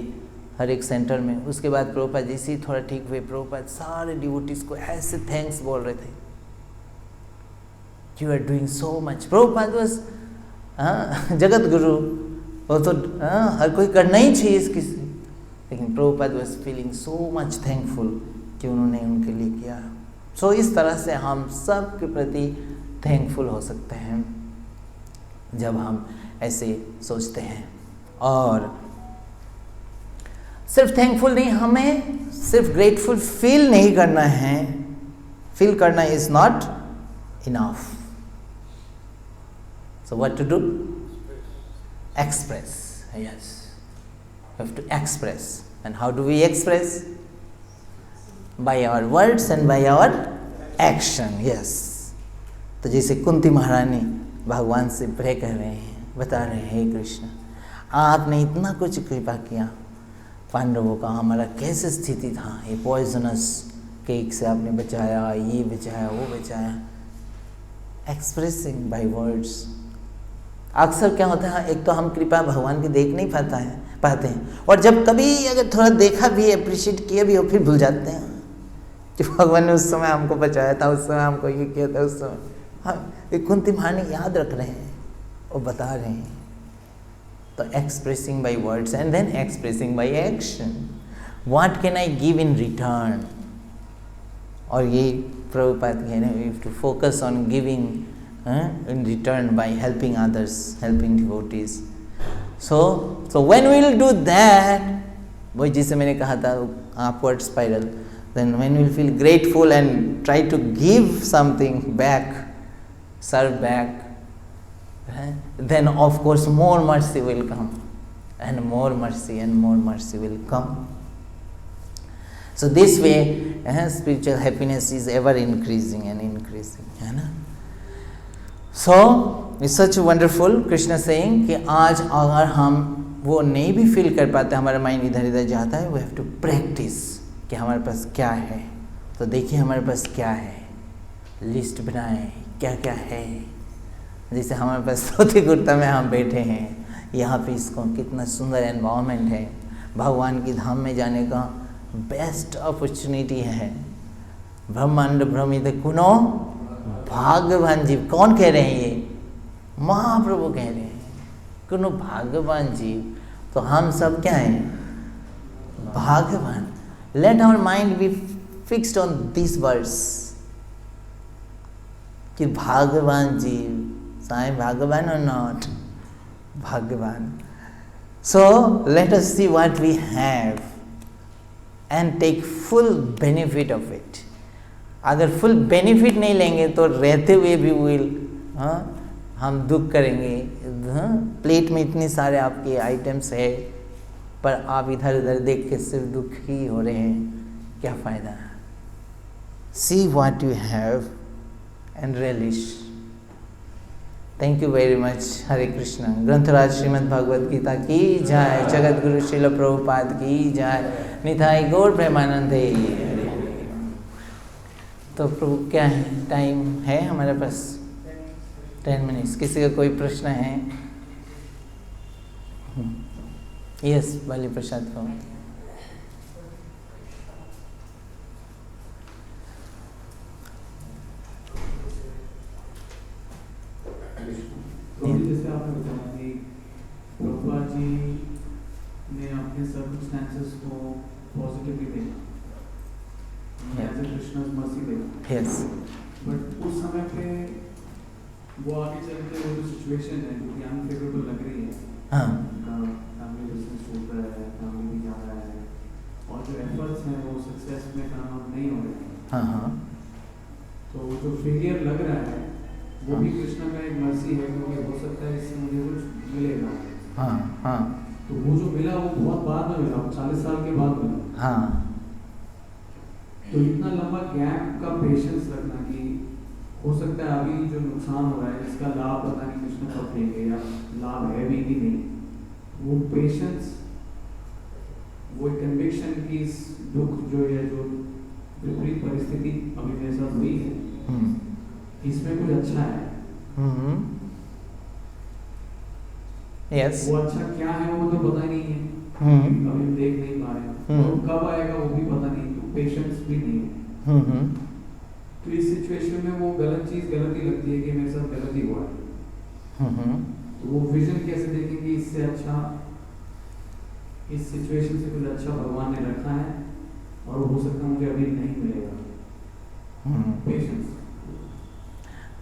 Speaker 1: हर एक सेंटर में, उसके बाद प्रभुपाद जैसे ही थोड़ा ठीक हुए, प्रभुपाद सारे डिवोटीज को ऐसे थैंक्स बोल रहे थे, you are doing so much. Prabhupada बस जगत गुरु, वो तो हर कोई करना ही चाहिए इसकी, लेकिन Prabhupada was feeling so much thankful कि उन्होंने उनके लिए किया। सो इस तरह से हम सब के प्रति थैंकफुल हो सकते हैं जब हम ऐसे सोचते हैं। और सिर्फ थैंकफुल नहीं, हमें सिर्फ ग्रेटफुल फील नहीं करना है. फील करना is not enough. So what to do? Express. Yes. We have to express. And how do we express? By our words and by our action. Yes. तो जैसे कुंती महारानी भगवान से प्रे कर रहे हैं, बता रहे हैं, हे कृष्ण, आपने इतना कुछ कृपा किया, पांडवों का हमारा कैसे स्थिति था, ये पॉइजनस केक से आपने बचाया, ये बचाया, वो बचाया. Expressing by words. अक्सर क्या होता है, एक तो हम कृपा भगवान की देख नहीं पाते हैं, और जब कभी अगर थोड़ा देखा भी, अप्रिशिएट किया भी, और फिर भूल जाते हैं कि भगवान ने उस समय हमको बचाया था, उस समय हमको ये किया था, उस समय. हाँ, एक कुंती महारानी याद रख रहे हैं और बता रहे हैं. तो expressing by words and then expressing by action. What can I give in return? और ये प्रभुपाद कह रहे हैं, we have to focus on giving in return by helping others, helping devotees. So when we will do that, वो जिसे मैंने कहा था upward spiral, then when we will feel grateful and try to give something back, serve back, then of course more mercy will come, and more mercy and more mercy will come. So this way spiritual happiness is ever increasing and increasing, है ना. So it's such wonderful. Krishna saying कि आज अगर हम वो नहीं भी feel कर पाते, हमारा माइंड इधर इधर जाता है, we have to practice कि हमारे पास क्या है. तो देखिए हमारे पास क्या है, लिस्ट बनाएं क्या क्या है. जैसे हमारे पास धोती कुर्ता में हम बैठे हैं, यहाँ पे इसको कितना सुंदर एनवायरनमेंट है, भगवान की धाम में जाने का बेस्ट अपॉर्चुनिटी है. ब्रह्मांड भ्रमित कुनो भाग्यवान जीव. कौन कह रहे हैं ये? महाप्रभु कह रहे हैं, कुनो भाग्यवान जीव. तो हम सब क्या हैं? भाग्यवान. Let our mind be fixed on this words कि भाग्यवान जीव. साईं भाग्यवान और नॉट भाग्यवान. So let us see what we have and take full benefit of it. अगर फुल बेनिफिट नहीं लेंगे तो रहते हुए भी विल हम दुख करेंगे. प्लेट में इतने सारे आपके आइटम्स है, पर आप इधर उधर देख के सिर्फ दुख ही हो रहे हैं, क्या फ़ायदा. See what you have and relish. Thank you very much. Hare Krishna. ग्रंथराज श्रीमद् भगवद गीता की जय. जगत गुरु श्रील प्रभुपाद की जय. निताई गौर प्रेमानंदे. तो प्रभु क्या है, टाइम है हमारे पास 10 मिनट्स. किसी का कोई प्रश्न है? यस, बाली प्रसाद को.
Speaker 6: जैसे आपने बताया कि प्रभुपाद जी ने अपने सर्कमस्टेंसेस को पॉजिटिवली देखा, कृष्णा's mercy देखा.
Speaker 1: यस.
Speaker 6: बट उस समय पे वो आगे चलते वो जो सिचुएशन है जो कि अनफेवरेबल लग रही है,
Speaker 1: हाँ,
Speaker 6: फैमिली बिजनेस छूट रहा है, फैमिली भी जा रहा है, और जो एफर्ट्स हैं वो सक्सेस में कामयाब नहीं हो रहे हैं.
Speaker 1: हाँ हाँ.
Speaker 6: तो जो फेलियर लग रहा है वो भी कृष्णा का एक मर्सी है, क्योंकि हो सकता है इससे मुझे कुछ मिलेगा.
Speaker 1: हाँ हाँ.
Speaker 6: तो वो जो मिला वो बहुत बाद में मिला, 40 साल के बाद मिला.
Speaker 1: हाँ.
Speaker 6: तो इतना लंबा गैप का पेशेंस रखना कि हो सकता है अभी जो नुकसान हो रहा है इसका लाभ पता नहीं कृष्ण कब देंगे, या लाभ है भी कि नहीं. वो पेशेंस, वो कन्विक्शन की इस दुख जो है, जो विपरीत परिस्थिति अभी मेरे साथ हुई है, इसमें कुछ अच्छा है.
Speaker 1: यस.
Speaker 6: वो अच्छा क्या है वो तो पता नहीं है, अभी हम देख नहीं पा रहे हैं. और कब आएगा वो भी पता नहीं. तो पेशेंस भी नहीं है. तो इस सिचुएशन में वो गलत चीज गलती लगती है कि मेरे साथ गलती हुआ है. तो वो विजन कैसे देखेंगे, इससे अच्छा, इस सिचुएशन से कुछ अच्छा भगवान ने रखा है और हो सकता है मुझे अभी नहीं मिलेगा. पेशेंस.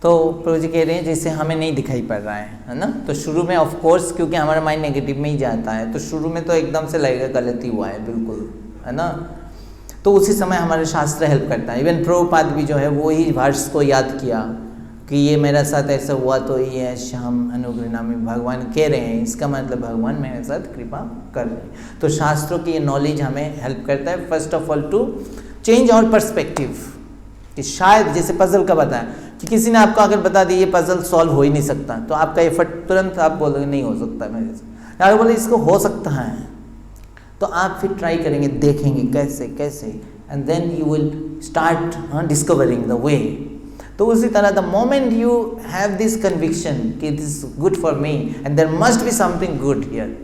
Speaker 1: तो प्रभु जी कह रहे हैं जैसे हमें नहीं दिखाई पड़ रहा है ना, तो शुरू में ऑफ कोर्स क्योंकि हमारा माइंड नेगेटिव में ही जाता है, तो शुरू में तो एकदम से लगेगा गलती हुआ है बिल्कुल, है ना। तो उसी समय हमारे शास्त्र हेल्प करता है। इवन प्रभुपाद भी जो है वो ही वर्ष को याद किया कि ये मेरे साथ ऐसा हुआ, तो ये श्याम अनुग्रहणामी भगवान कह रहे हैं, इसका मतलब भगवान मेरे साथ कृपा कर रहे हैं। तो शास्त्रों की ये नॉलेज हमें हेल्प करता है first of all to change our perspective, कि शायद जैसे पजल का बताया कि किसी ने आपको अगर बता दी ये पजल सॉल्व हो ही नहीं सकता, तो आपका एफर्ट तुरंत आप बोलोगे नहीं हो सकता मेरे से, अगर बोले इसको हो सकता है, तो आप फिर ट्राई करेंगे, देखेंगे कैसे कैसे, and then you will start discovering the way. तो उसी तरह the moment you have this conviction कि this good for me and there must be something good here,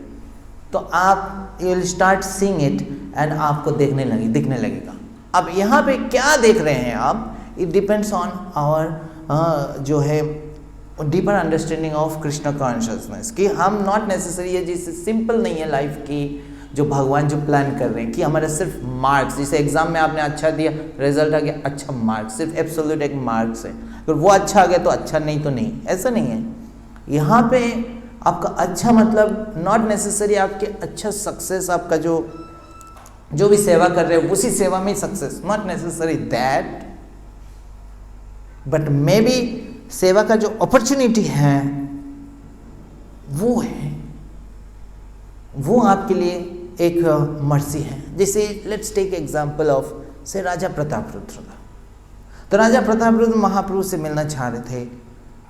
Speaker 1: तो आप you will start seeing it and आपको दिखने लगेगा। अब यहाँ पे क्या देख रहे हैं आप, इट डिपेंड्स ऑन आवर जो है deeper understanding of Krishna consciousness, कि हम नॉट नेसेसरी है, जैसे सिंपल नहीं है लाइफ की जो भगवान जो प्लान कर रहे हैं कि हमारा सिर्फ मार्क्स, जैसे एग्जाम में आपने अच्छा दिया रिजल्ट आ गया अच्छा मार्क्स, सिर्फ एब्सोल्यूट एक मार्क्स है, अगर वो अच्छा आ गया तो अच्छा, नहीं तो नहीं, ऐसा नहीं है। यहाँ पे आपका अच्छा मतलब नॉट नेसेसरी आपके अच्छा सक्सेस, आपका जो भी सेवा कर रहे हो उसी सेवा में success, not necessary that, but may be सेवा का जो अपॉर्चुनिटी है वो है, वो आपके लिए एक मर्सी है। जैसे लेट्स टेक एग्जांपल ऑफ से राजा प्रतापरुद्र का, तो राजा प्रतापरुद्र महाप्रभु से मिलना चाह रहे थे,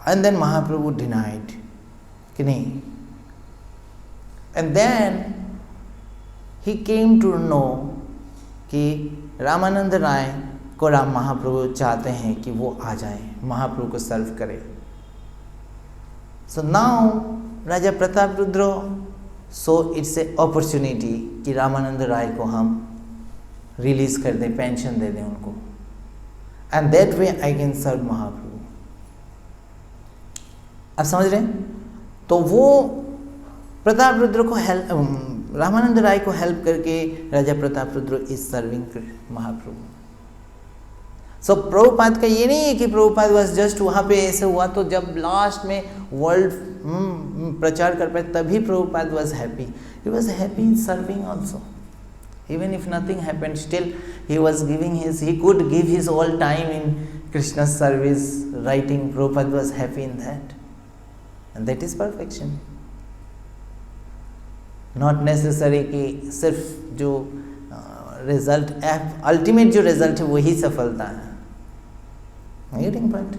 Speaker 1: एंड देन महाप्रभु डिनाइड कि नहीं, and then he came to know कि रामानंद राय को राम महाप्रभु चाहते हैं कि वो आ जाए महाप्रभु को सर्व करे। So now Raja Prataparudra so it's a opportunity कि रामानंद राय को हम रिलीज कर दें, पेंशन दे दें उनको, and that way I can serve Mahaprabhu. आप समझ रहे हैं? तो वो प्रतापरुद्र को हेल्प, रामानंद राय को हेल्प करके राजा प्रतापरुद्र इज सर्विंग महाप्रभु। सो प्रभुपाद का ये नहीं है कि प्रभुपाद बस जस्ट वहाँ पे ऐसे हुआ, तो जब लास्ट में वर्ल्ड प्रचार कर पाए तभी Prabhupada was happy, he was happy in serving also, even if nothing happened still he was giving his, he could give his all time in Krishna service writing, Prabhupada was happy in that, and that is perfection. Not necessary कि सिर्फ जो result, ultimate जो result है वही सफलता है। Getting point?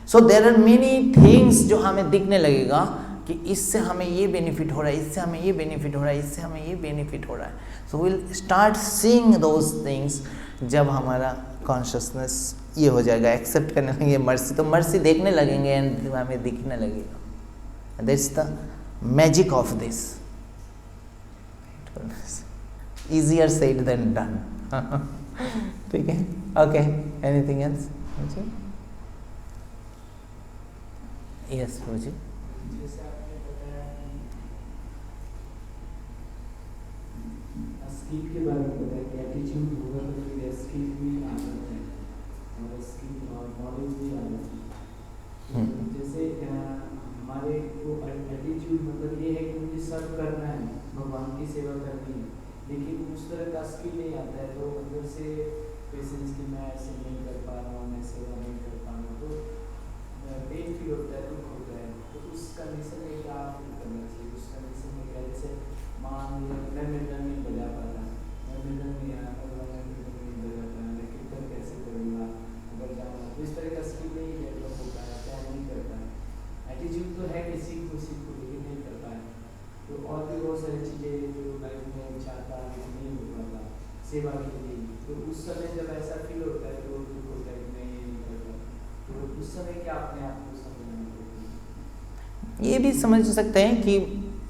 Speaker 1: So there are many things जो हमें दिखने लगेगा कि इससे हमें ये बेनिफिट हो रहा है, इससे हमें ये बेनिफिट हो रहा है, इससे हमें ये बेनिफिट हो रहा है। So will start seeing those things जब हमारा कॉन्शियसनेस ये हो जाएगा, एक्सेप्ट करने लगेंगे मर्सी, तो मर्सी देखने लगेंगे एंड हमें दिखने लगेगा। That's the magic of this. Easier said than done. ठीक है, ओके, एनीथिंग एल्स? यस रोजी।
Speaker 6: जैसे आपने बताया स्किल के बारे में बताया कि एटीट्यूड होगा तो फिर स्किल भी आ सकते हैं और स्किल और नॉलेज भी आ जाती है। जैसे हमारे को एटीट्यूड मतलब ये है कि मुझे सर्व करना है, भगवान की सेवा करनी है, लेकिन उस तरह का स्किल नहीं आता है, तो अंदर से पेशेंस की मैं ऐसे नहीं कर पा रहा हूँ, मैं सेवा नहीं कर पा रहा हूँ, तो पेन फील होता है, दुख होता है। तो उस कंडीशन में क्या फील करना चाहिए? उस कंडीशन में क्या, जैसे मान लीजिए मैं मृदंग नहीं बजा पा रहा, मैं मृदंग नहीं आ पा रहा, मैं मृदंग नहीं बजा पा रहा, मैं कीर्तन कैसे करूँगा, अगर जाऊँगा तो इस तरह का स्किल नहीं डेवलप होता है, क्या नहीं करता है। एटीट्यूड तो है कि सीखो लेकिन नहीं कर पाए। तो और भी बहुत सारी चीज़ें जो लाइफ में चाहता है नहीं हो पाता सेवा के लिए, तो उस समय जब ऐसा फील होता है तो दुख होता है कि मैं ये नहीं करता, तो उस समय क्या अपने आप को समझना पड़ता है?
Speaker 1: ये भी समझ सकते हैं कि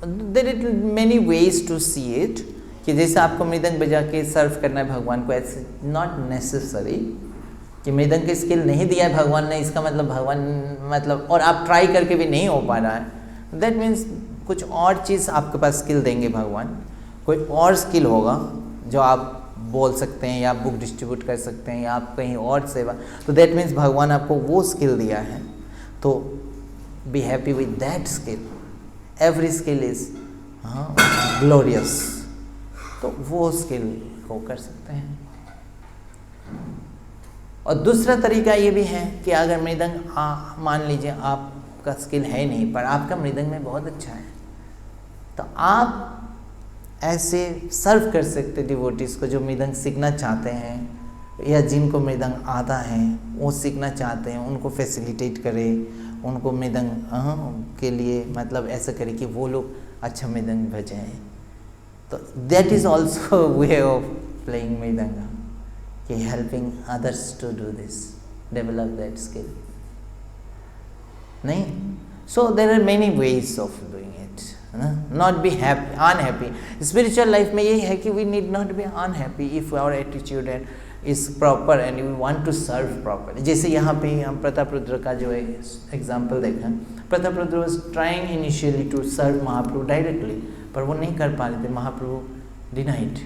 Speaker 1: there is many ways to see it, कि जैसे आपको मृदंग बजा के सर्व करना है भगवान को, ऐसे नॉट नेसेसरी कि मृदंग की स्किल नहीं दिया है भगवान ने, इसका मतलब भगवान मतलब, और आप ट्राई करके भी नहीं हो पा रहा है, दैट मीन्स कुछ और चीज़ आपके पास स्किल देंगे भगवान, कोई और स्किल होगा जो आप बोल सकते हैं या बुक डिस्ट्रीब्यूट कर सकते हैं या आप कहीं और सेवा, तो दैट मीन्स भगवान आपको वो स्किल दिया है तो be happy with that skill. Every skill is glorious. तो वो स्किल को कर सकते हैं. और दूसरा तरीका ये भी है कि अगर मृदंग मान लीजिए आपका स्किल है नहीं पर आपका मृदंग में बहुत अच्छा है, तो आप ऐसे सर्व कर सकते डिवोटीज को जो मृदंग सीखना चाहते हैं या जिनको मृदंग आता है वो सीखना चाहते हैं. उनको फैसिलिटेट करें, उनको मृदंग के लिए मतलब ऐसा करें कि वो लोग अच्छा मृदंग बजाएं. तो that is also way of playing mridang, कि helping others to do this, develop that skill. नहीं, so there are many ways of doing it. Not be happy unhappy. Spiritual life में यही है कि we need not be unhappy if our attitude is proper and we want to serve proper. जैसे यहाँ पे हम प्रताप रुद्र का जो है एग्जाम्पल देखा, Pratap Rudra was trying initially to serve Mahaprabhu directly, पर वो नहीं कर पा रहे थे. महाप्रभु डिनाइड.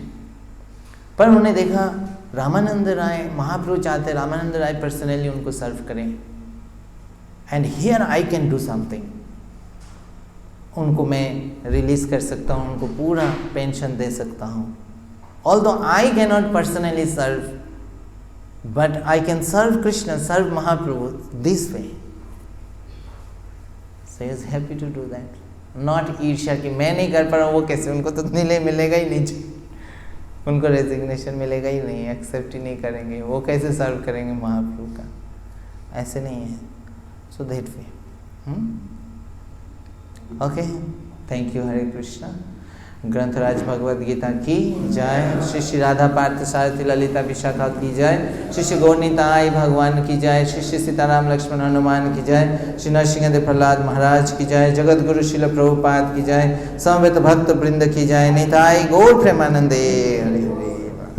Speaker 1: पर उन्होंने देखा रामानंद राय, महाप्रभु चाहते रामानंद राय पर्सनली उनको सर्व करें, and here I can do something. उनको मैं रिलीज कर सकता हूँ, उनको पूरा पेंशन दे सकता हूँ. Although I can not personally serve, but I can serve Krishna, serve Mahaprabhu this way. So he is happy to do that. Not ईर्ष्या कि मैं नहीं कर पा रहा हूँ, वो कैसे, उनको तो मिलेगा ही नहीं, उनको रेजिग्नेशन मिलेगा ही नहीं, एक्सेप्ट ही नहीं करेंगे, वो कैसे सर्व करेंगे महाप्रभु का. ऐसे नहीं है. So that way. Okay, thank you. Hare Krishna. ग्रंथराज भगवद गीता की जय. श्री श्री राधा पार्थ सारथी ललिता विशाखा की जय. श्री श्री गौरनीताई भगवान की जय. श्री श्री सीताराम लक्ष्मण हनुमान की जय. श्री नरसिंहदेव प्रहलाद महाराज की जय. जगत गुरु शिल प्रभुपाद की जय. समवेत भक्त वृंद की जय. निताई गौर प्रेमानंदे